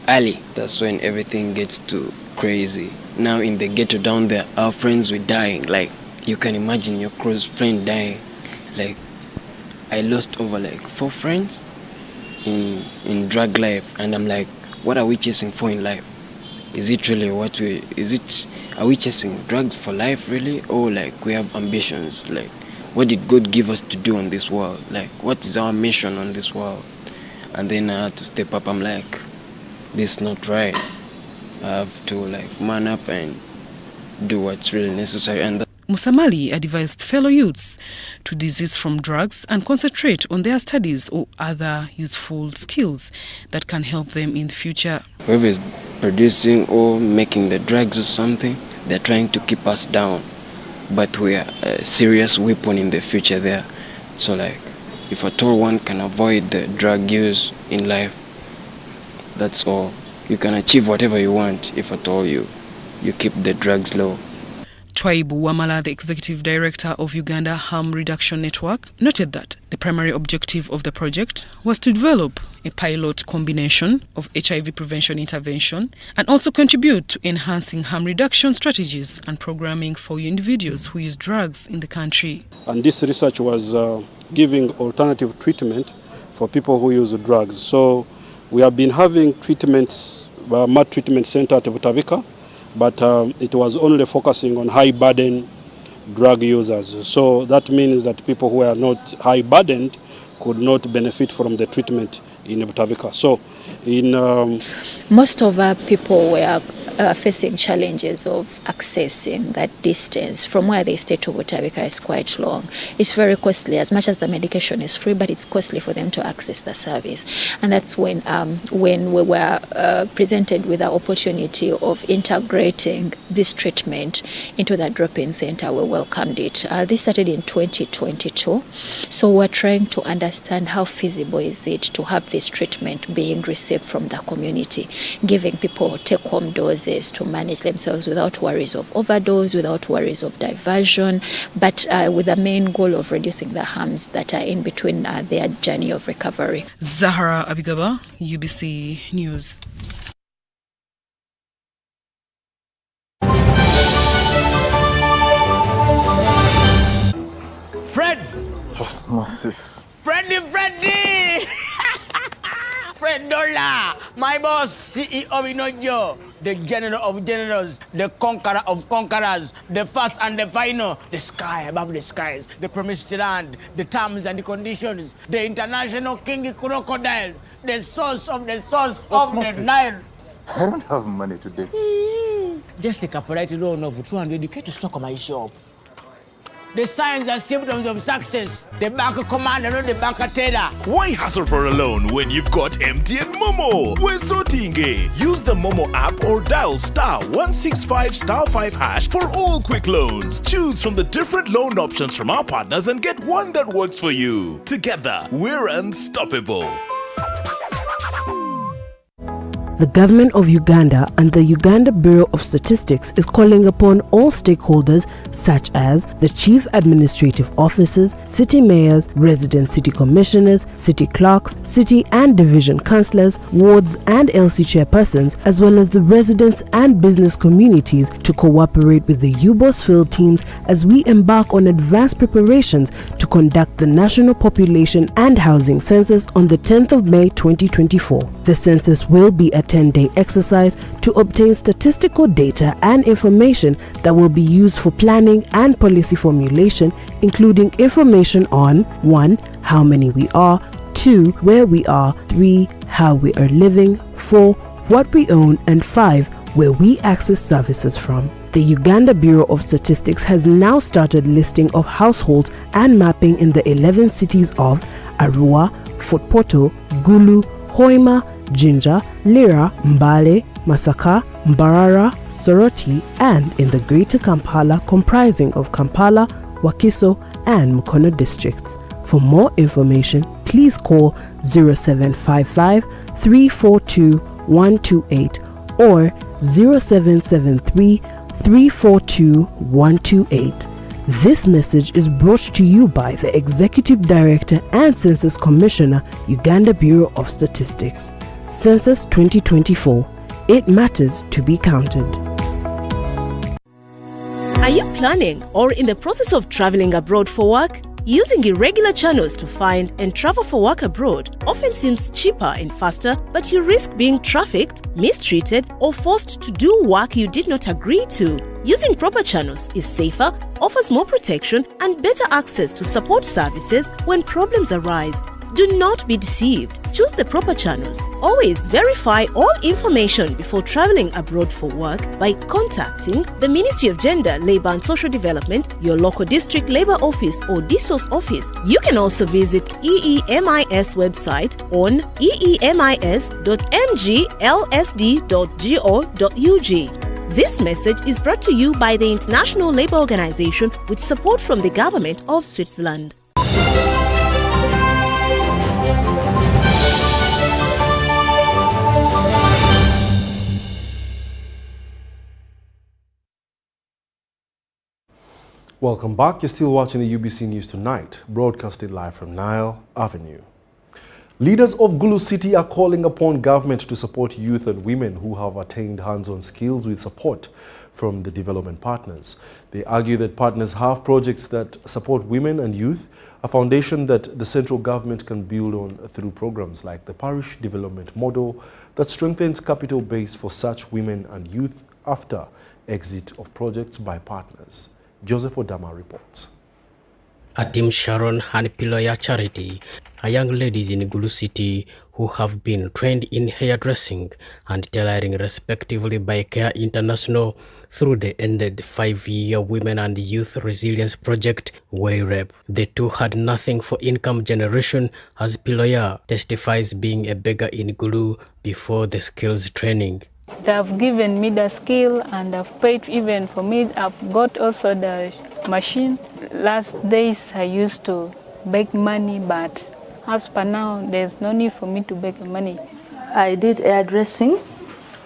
early. That's when everything gets too crazy. Now in the ghetto down there, our friends were dying. Like, you can imagine your close friend dying. Like, I lost over 4 friends in drug life, and I'm like, what are we chasing for in life? Is it really are we chasing drugs for life really, or we have ambitions? What did God give us to do on this world? What is our mission on this world? And then I had to step up. I'm like, this is not right. I have to man up and do what's really necessary. And Musamali advised fellow youths to desist from drugs and concentrate on their studies or other useful skills that can help them in the future. Whoever is producing or making the drugs or something, they're trying to keep us down. But we are a serious weapon in the future there. So if at all one can avoid the drug use in life, that's all. You can achieve whatever you want if at all you keep the drugs low. Twaibu Wamala, the Executive Director of Uganda Harm Reduction Network, noted that the primary objective of the project was to develop a pilot combination of HIV prevention intervention and also contribute to enhancing harm reduction strategies and programming for individuals who use drugs in the country. And this research was giving alternative treatment for people who use drugs. So we have been having treatments, MAT treatment center at Butabika, but it was only focusing on high burden drug users. So that means that people who are not high burdened could not benefit from the treatment in Butabika. So most of our people were facing challenges of accessing that distance from where they stay to Butabika is quite long. It's very costly, as much as the medication is free, but it's costly for them to access the service. And that's when we were presented with the opportunity of integrating this treatment into the drop-in center. We welcomed it. This started in 2022. So we're trying to understand how feasible is it to have this treatment being received from the community, giving people take-home doses to manage themselves without worries of overdose, without worries of diversion, but with the main goal of reducing the harms that are in between their journey of recovery. Zahara Abigaba, UBC News. Fred! Osmosis. Freddy! Fred Dollar, my boss, CEO Inojo, the general of generals, the conqueror of conquerors, the first and the final, the sky above the skies, the promised land, the terms and the conditions, the international king crocodile, the source of the Nile. I don't have money today. Just take a polite loan of 200k to stock on my shop. The signs and symptoms of success. The bank commander, not the bank teller. Why hassle for a loan when you've got MTN Momo? We're sorting it. Use the Momo app or dial *165*5# for all quick loans. Choose from the different loan options from our partners and get one that works for you. Together, we're unstoppable. The government of Uganda and the Uganda Bureau of Statistics is calling upon all stakeholders such as the chief administrative officers, city mayors, resident city commissioners, city clerks, city and division councillors, wards and LC chairpersons, as well as the residents and business communities to cooperate with the UBOS field teams as we embark on advanced preparations to conduct the National Population and Housing Census on the 10th of May 2024. The census will be a 10-day exercise to obtain statistical data and information that will be used for planning and policy formulation, including information on 1. How many we are, 2. Where we are, 3. How we are living, 4. What we own, and 5. Where we access services from. The Uganda Bureau of Statistics has now started listing of households and mapping in the 11 cities of Arua, Fort Portal, Gulu, Hoima, Jinja, Lira, Mbale, Masaka, Mbarara, Soroti, and in the Greater Kampala comprising of Kampala, Wakiso, and Mukono districts. For more information, please call 0755 342 128 or 0773 342 128. This message is brought to you by the Executive Director and Census Commissioner, Uganda Bureau of Statistics. Census 2024. It matters to be counted. Are you planning or in the process of traveling abroad for work? Using irregular channels to find and travel for work abroad often seems cheaper and faster, but you risk being trafficked, mistreated, or forced to do work you did not agree to. Using proper channels is safer, offers more protection, and better access to support services when problems arise. Do not be deceived. Choose the proper channels. Always verify all information before traveling abroad for work by contacting the Ministry of Gender, Labour and Social Development, your local district labour office or DSOS office. You can also visit EEMIS website on eemis.mglsd.go.ug. This message is brought to you by the International Labour Organization with support from the Government of Switzerland. Welcome back. You're still watching the UBC News Tonight, broadcasted live from Nile Avenue. Leaders of Gulu City are calling upon government to support youth and women who have attained hands-on skills with support from the development partners. They argue that partners have projects that support women and youth, a foundation that the central government can build on through programs like the Parish Development Model that strengthens capital base for such women and youth after exit of projects by partners. Joseph Odama reports. Atim Sharon and Piloya Charity are young ladies in Gulu City who have been trained in hairdressing and tailoring respectively by Care International through the ended 5-year Women and Youth Resilience Project, WAYREP. The two had nothing for income generation, as Piloya testifies, being a beggar in Gulu before the skills training. They have given me the skill and have paid even for me. I've got also the machine. Last days I used to beg money, but as per now there's no need for me to beg money. I did hairdressing,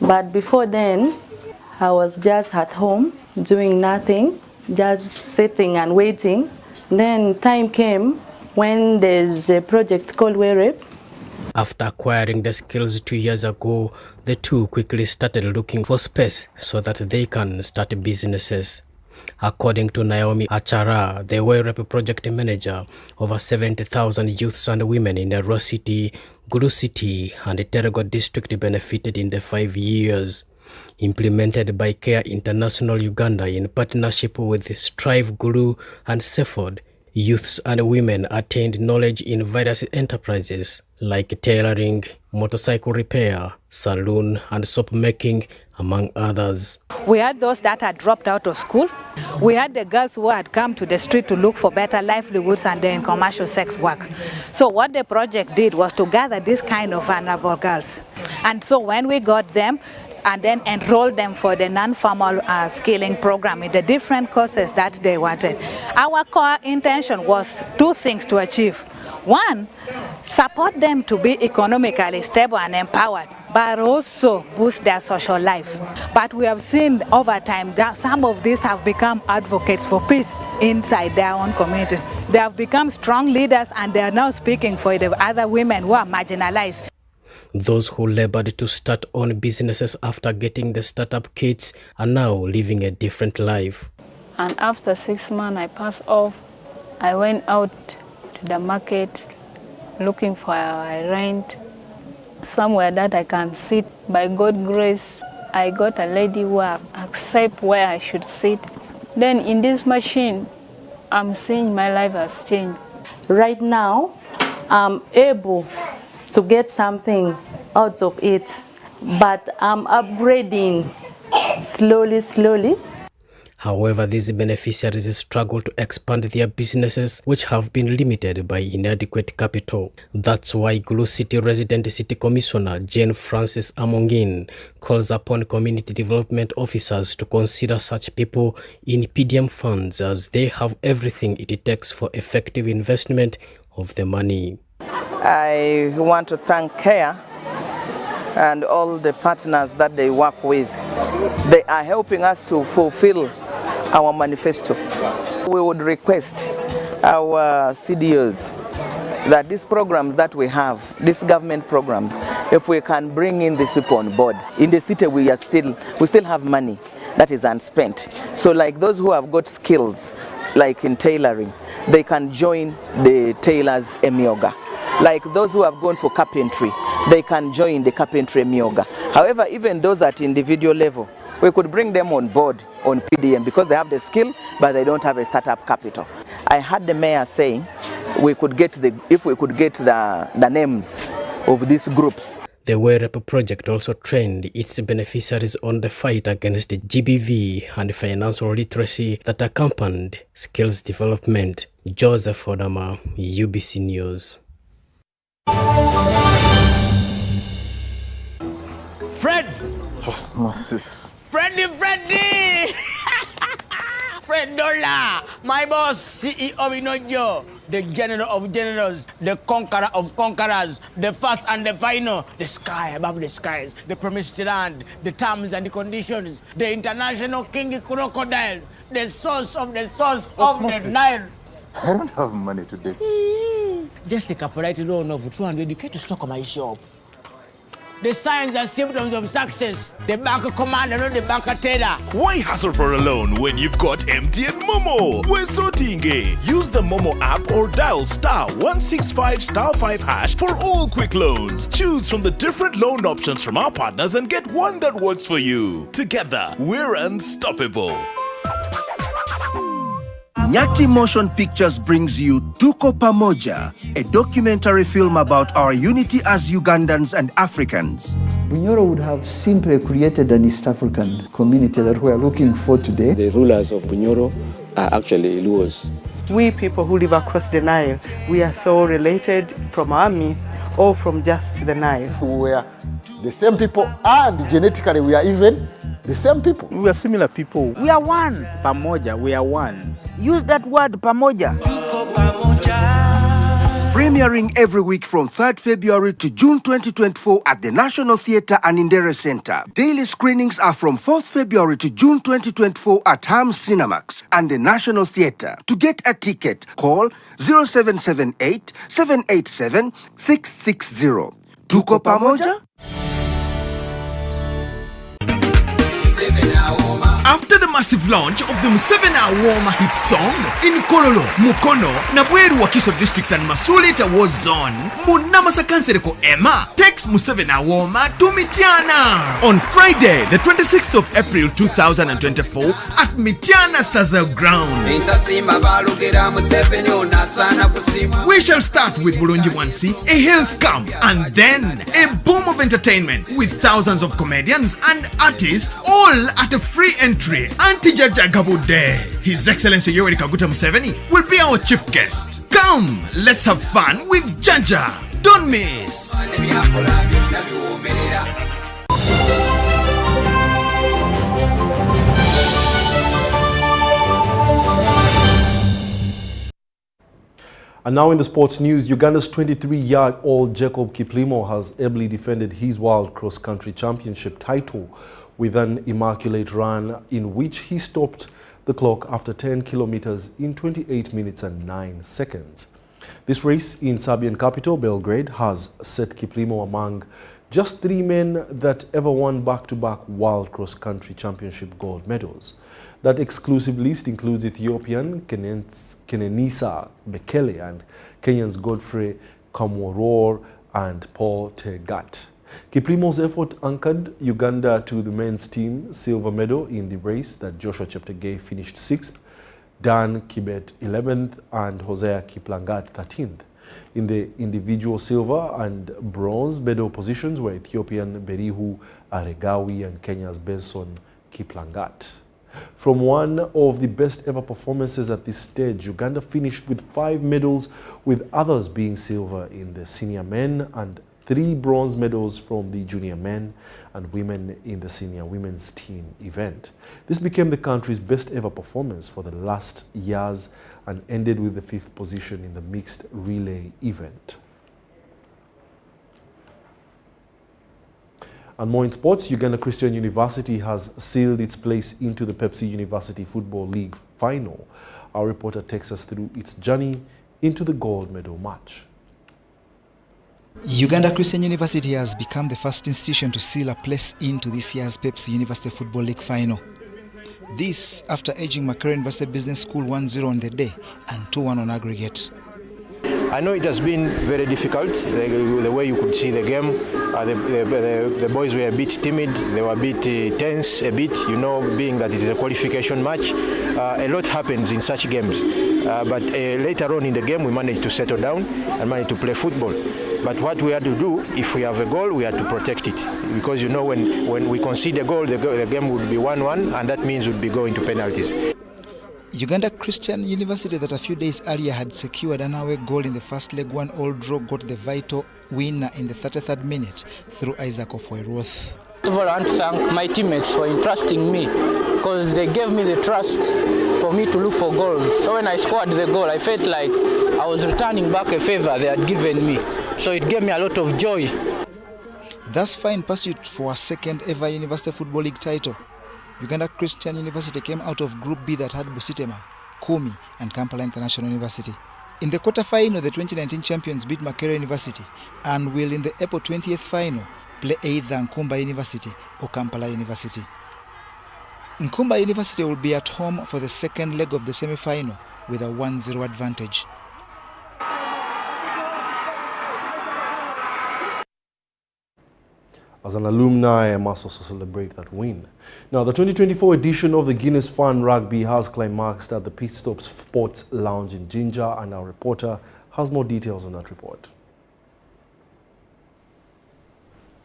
but before then I was just at home doing nothing, just sitting and waiting. Then time came when there's a project called WAYREP. After acquiring the skills 2 years ago, the two quickly started looking for space so that they can start businesses. According to Naomi Achara, the WAYREP project manager, over 70,000 youths and women in Arua City, Gulu City and Terego district benefited in the 5 years. Implemented by Care International Uganda in partnership with Strive Gulu and Seford, youths and women attained knowledge in various enterprises like tailoring, motorcycle repair, saloon and soap making, among others. We had those that had dropped out of school. We had the girls who had come to the street to look for better livelihoods and then commercial sex work. So what the project did was to gather this kind of vulnerable girls. And so when we got them, and then enroll them for the non-formal skilling program in the different courses that they wanted. Our core intention was two things to achieve. One, support them to be economically stable and empowered, but also boost their social life. But we have seen over time that some of these have become advocates for peace inside their own community. They have become strong leaders and they are now speaking for the other women who are marginalized. Those who labored to start own businesses after getting the startup kits are now living a different life. And after 6 months I passed off. I went out to the market looking for a rent, somewhere that I can sit. By God's grace, I got a lady who accepts where I should sit. Then in this machine, I'm seeing my life has changed. Right now, I'm able to get something out of it, but I'm upgrading slowly. However, these beneficiaries struggle to expand their businesses, which have been limited by inadequate capital. That's why Gulu City Resident City Commissioner Jane Francis Amongin calls upon community development officers to consider such people in PDM funds, as they have everything it takes for effective investment of the money. I want to thank CARE and all the partners that they work with. They are helping us to fulfill our manifesto. We would request our CDOs that these programs that we have, these government programs, if we can bring in this people on board. In the city we still have money that is unspent. So like those who have got skills, like in tailoring, they can join the tailors Emioga. Like those who have gone for carpentry, they can join the carpentry Emioga. However, even those at individual level, we could bring them on board on PDM because they have the skill, but they don't have a startup capital. I heard the mayor saying if we could get the names of these groups. The WAYREP project also trained its beneficiaries on the fight against GBV and financial literacy that accompanied skills development. Joseph Odama, UBC News. Fred! Osmosis. Freddy! Fred Dollar! My boss, CEO Inojo, the general of generals, the conqueror of conquerors, the first and the final, the sky above the skies, the promised land, the terms and the conditions, the international king crocodile, the source of the Nile. I don't have money today. Just take a polite loan of 200k to stock my shop. The signs and symptoms of success. The bank commander, not the bank teller. Why hassle for a loan when you've got MTN Momo? Wesotinge. Use the Momo app or dial *165*5# for all quick loans. Choose from the different loan options from our partners and get one that works for you. Together, we're unstoppable. Nyati Motion Pictures brings you Tuko Pamoja, a documentary film about our unity as Ugandans and Africans. Bunyoro would have simply created an East African community that we are looking for today. The rulers of Bunyoro are actually Luos. We people who live across the Nile, we are so related from our myth or from just the Nile. We are the same people, and genetically we are even the same people. We are similar people. We are one. Pamoja, we are one. Use that word, pamoja. Premiering every week from 3rd February to June 2024 at the National Theatre and Indere Center. Daily screenings are from 4th February to June 2024 at Hams Cinemax and the National Theatre. To get a ticket, call 0778 787 660. Tuko Pamoja? After the massive launch of the Museveni Awoma hit song in Kololo, Mukono, Nabweru Wakiso District and Masulita War Zone, Munamasa Kansereko Emma takes Museveni Awoma to Mityana on Friday, the 26th of April 2024 at Mityana Saza Ground. We shall start with Bulungi Wansi, a health camp, and then a boom of entertainment with thousands of comedians and artists, all at a free entry. Auntie Jaja Gabude, His Excellency Yoweri Kaguta Museveni, will be our chief guest. Come, let's have fun with Jaja. Don't miss. And now in the sports news, Uganda's 23-year-old Jacob Kiplimo has ably defended his World Cross Country Championship title with an immaculate run in which he stopped the clock after 10 kilometers in 28 minutes and 9 seconds. This race in Serbian capital Belgrade has set Kiplimo among just 3 men that ever won back-to-back World Cross Country Championship gold medals. That exclusive list includes Ethiopian Kenenisa Bekele and Kenyans Godfrey Kamworor and Paul Tegat. Kiplimo's effort anchored Uganda to the men's team silver medal in the race that Joshua Cheptegei finished 6th, Dan Kibet 11th and Hosea Kiplangat 13th. In the individual silver and bronze medal positions were Ethiopian Berihu Aregawi and Kenya's Benson Kiplangat. From one of the best ever performances at this stage, Uganda finished with 5 medals, with others being silver in the senior men and 3 bronze medals from the junior men and women in the senior women's team event. This became the country's best ever performance for the last years and ended with the 5th position in the mixed relay event. And more in sports, Uganda Christian University has sealed its place into the Pepsi University Football League final. Our reporter takes us through its journey into the gold medal match. Uganda Christian University has become the first institution to seal a place into this year's Pepsi University Football League final. This after edging Makerere University Business School 1-0 on the day and 2-1 on aggregate. I know it has been very difficult, the way you could see the game. The boys were a bit timid, they were a bit tense, a bit, being that it is a qualification match. A lot happens in such games. But later on in the game, we managed to settle down and managed to play football. But what we had to do, if we have a goal, we had to protect it. Because when we concede a goal, the game would be 1-1, and that means we'd be going to penalties. Uganda Christian University, that a few days earlier had secured an away goal in the first leg 1-1 draw, got the vital winner in the 33rd minute through Isaac Ofweroth. First of all, I want to thank my teammates for entrusting me, because they gave me the trust for me to look for goals. So when I scored the goal, I felt like I I was returning back a favor they had given me. So it gave me a lot of joy. Thus far in pursuit for a second ever University Football League title, Uganda Christian University came out of Group B that had Busitema, Kumi and Kampala International University. In the quarter-final, the 2019 champions beat Makerere University and will in the April 20th final play either Nkumba University or Kampala University. Nkumba University will be at home for the second leg of the semi-final with a 1-0 advantage. As an alumni, I must also celebrate that win. Now, the 2024 edition of the Guinness Fun Rugby has climaxed at the Pit Stop Sports Lounge in Jinja, and our reporter has more details on that report.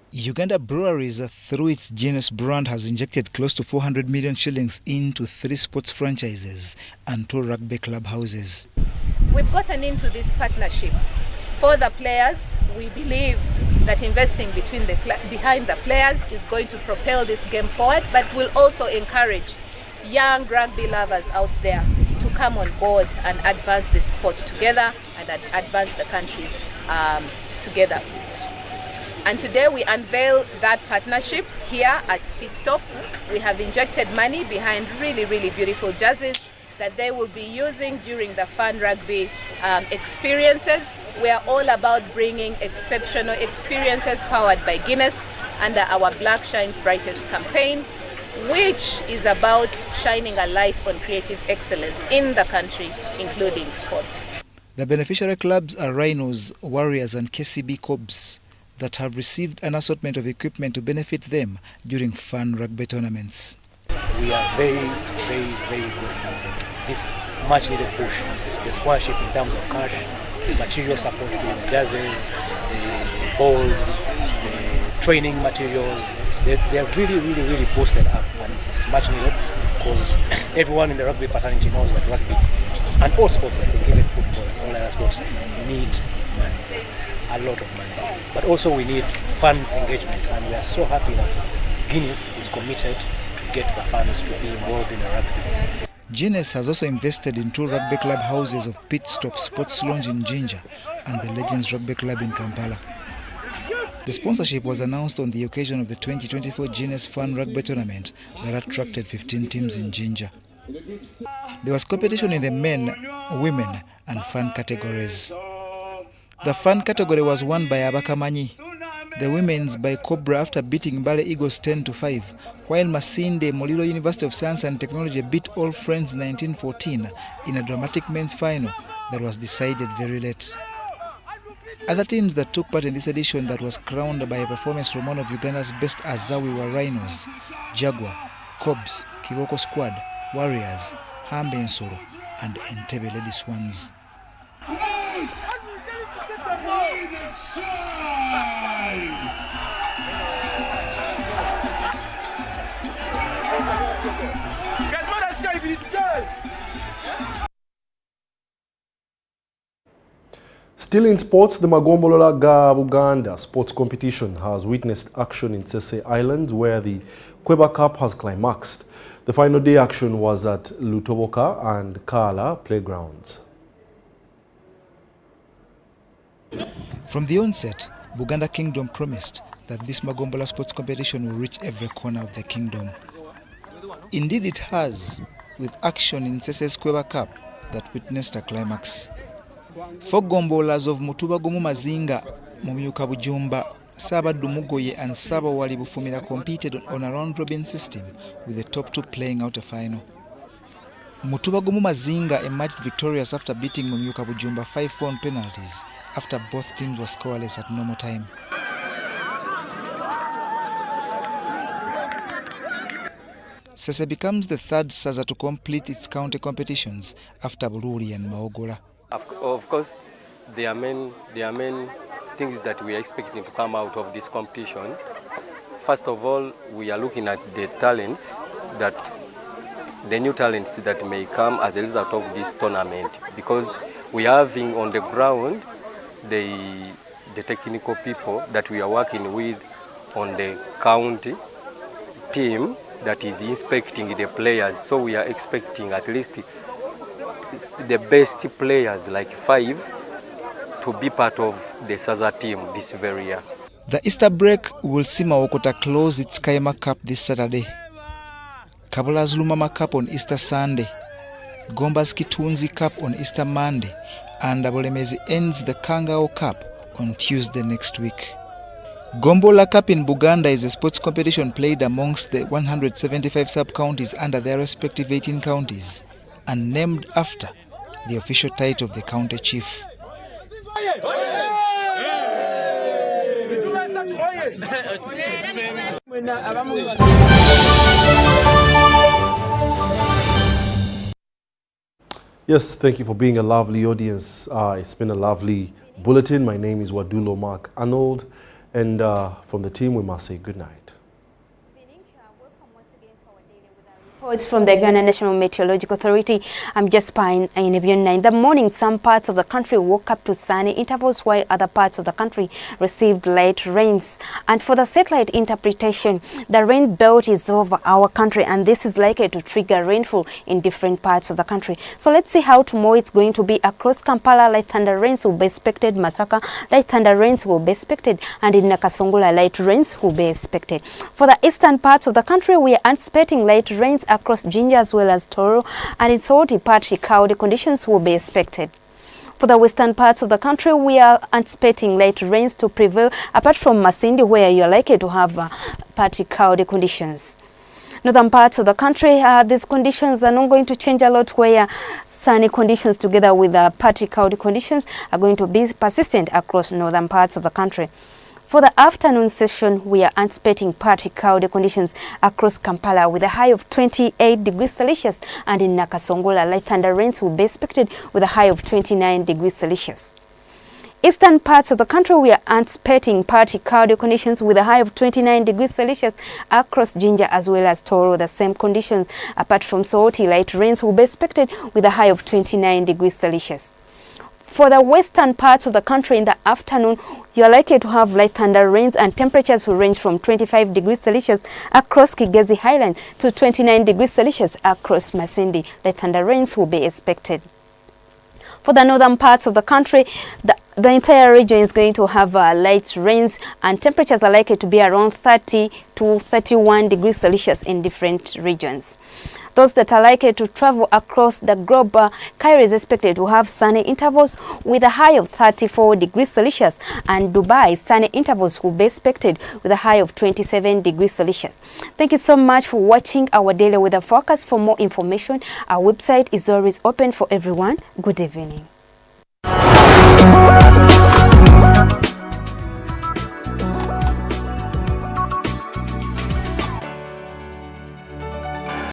Uganda Breweries, through its Guinness brand, has injected close to 400 million shillings into 3 sports franchises and 2 rugby clubhouses. We've gotten into this partnership. For the players, we believe that investing behind the players is going to propel this game forward, but will also encourage young rugby lovers out there to come on board and advance this sport together and advance the country together. And today we unveil that partnership here at Pit Stop. We have injected money behind really, really beautiful jerseys that they will be using during the Fun Rugby experiences. We are all about bringing exceptional experiences powered by Guinness under our Black Shines Brightest campaign, which is about shining a light on creative excellence in the country, including sport. The beneficiary clubs are Rhinos, Warriors and KCB Cobs that have received an assortment of equipment to benefit them during Fun Rugby tournaments. We are very, very, very grateful for this much needed push. The sponsorship in terms of cash, the material support for the jerseys, the balls, the training materials, they are really, really, really boosted up, and it's much needed because everyone in the rugby fraternity knows that rugby and all sports, I think, even football and all other sports, need money, a lot of money. But also we need fans engagement, and we are so happy that Guinness is committed to get the fans to be involved in the rugby. Guinness has also invested in 2 rugby club houses of Pit Stop Sports Lounge in Jinja and the Legends Rugby Club in Kampala. The sponsorship was announced on the occasion of the 2024 Guinness Fun Rugby Tournament that attracted 15 teams in Jinja. There was competition in the men, women and fun categories. The fun category was won by Abakamanyi, the women's by Cobra after beating Mbale Eagles 10-5, while Masinde Moliro University of Science and Technology beat All Friends 1914 in a dramatic men's final that was decided very late. Other teams that took part in this edition that was crowned by a performance from one of Uganda's best Azawi were Rhinos, Jaguar, Cobs, Kiboko Squad, Warriors, Hambe Nsolo and Entebbe Lady Swans. Still in sports, the Magombolola ga Buganda sports competition has witnessed action in Sese Islands, where the Kweba Cup has climaxed. The final day action was at Lutoboka and Kala playgrounds. From the onset, Buganda Kingdom promised that this Magombola sports competition will reach every corner of the kingdom. Indeed it has, with action in Sese's Kweba Cup that witnessed a climax. 4 gombolas of Mutubagumu Mazinga, Mumyuka Bujumba, Sabaddu Mugoye and Saba Wali Bufumira competed on a round-robin system, with the top 2 playing out a final. Mutubagumu Mazinga emerged victorious after beating Mumyuka Bujumba 5-4 on penalties, after both teams were scoreless at normal time. Sese becomes the 3rd Saza to complete its county competitions after Bururi and Maogola. Of course, there are many things that we are expecting to come out of this competition. First of all, we are looking at the new talents that may come as a result of this tournament, because we are having on the ground the technical people that we are working with on the county team that is inspecting the players. So we are expecting at least the best players, like 5, to be part of the SAZA team this very year. The Easter break will see Mawokota close its Kaima Cup this Saturday, Kabula's Lumama Cup on Easter Sunday, Gomba's Kitunzi Cup on Easter Monday, and Abulemezi ends the Kangao Cup on Tuesday next week. Gombola Cup in Buganda is a sports competition played amongst the 175 sub-counties under their respective 18 counties and named after the official title of the county chief. Yes, thank you for being a lovely audience. It's been a lovely bulletin. My name is Wadulo Mark Arnold, and from the team we must say good night. Reports from the Ghana National Meteorological Authority. I'm Jasper in Ebiona. In the morning, some parts of the country woke up to sunny intervals while other parts of the country received light rains. And for the satellite interpretation, the rain belt is over our country and this is likely to trigger rainfall in different parts of the country. So let's see how tomorrow it's going to be. Across Kampala, light thunder rains will be expected. Masaka, light thunder rains will be expected. And in Nakasongola, light rains will be expected. For the eastern parts of the country, we are anticipating light rains across Jinja as well as Toro, and it's all partly cloudy conditions will be expected. For the western parts of the country, we are anticipating light rains to prevail, apart from Masindi, where you are likely to have partly cloudy conditions. Northern parts of the country, these conditions are not going to change a lot, where sunny conditions together with partly cloudy conditions are going to be persistent across northern parts of the country. For the afternoon session, we are anticipating partly cloudy conditions across Kampala with a high of 28 degrees Celsius, and in Nakasongola, light thunder rains will be expected with a high of 29 degrees Celsius. Eastern parts of the country, we are anticipating partly cloudy conditions with a high of 29 degrees Celsius across Jinja as well as Toro. The same conditions apart from Sooti, light rains will be expected with a high of 29 degrees Celsius. For the western parts of the country in the afternoon, you are likely to have light thunder rains and temperatures will range from 25 degrees Celsius across Kigezi Highland to 29 degrees Celsius across Masindi. Light thunder rains will be expected. For the northern parts of the country, the entire region is going to have light rains and temperatures are likely to be around 30 to 31 degrees Celsius in different regions. Those that are likely to travel across the globe, Cairo is expected to have sunny intervals with a high of 34 degrees Celsius, and Dubai, sunny intervals will be expected with a high of 27 degrees Celsius. Thank you so much for watching our daily weather forecast. For more information, our website is always open for everyone. Good evening.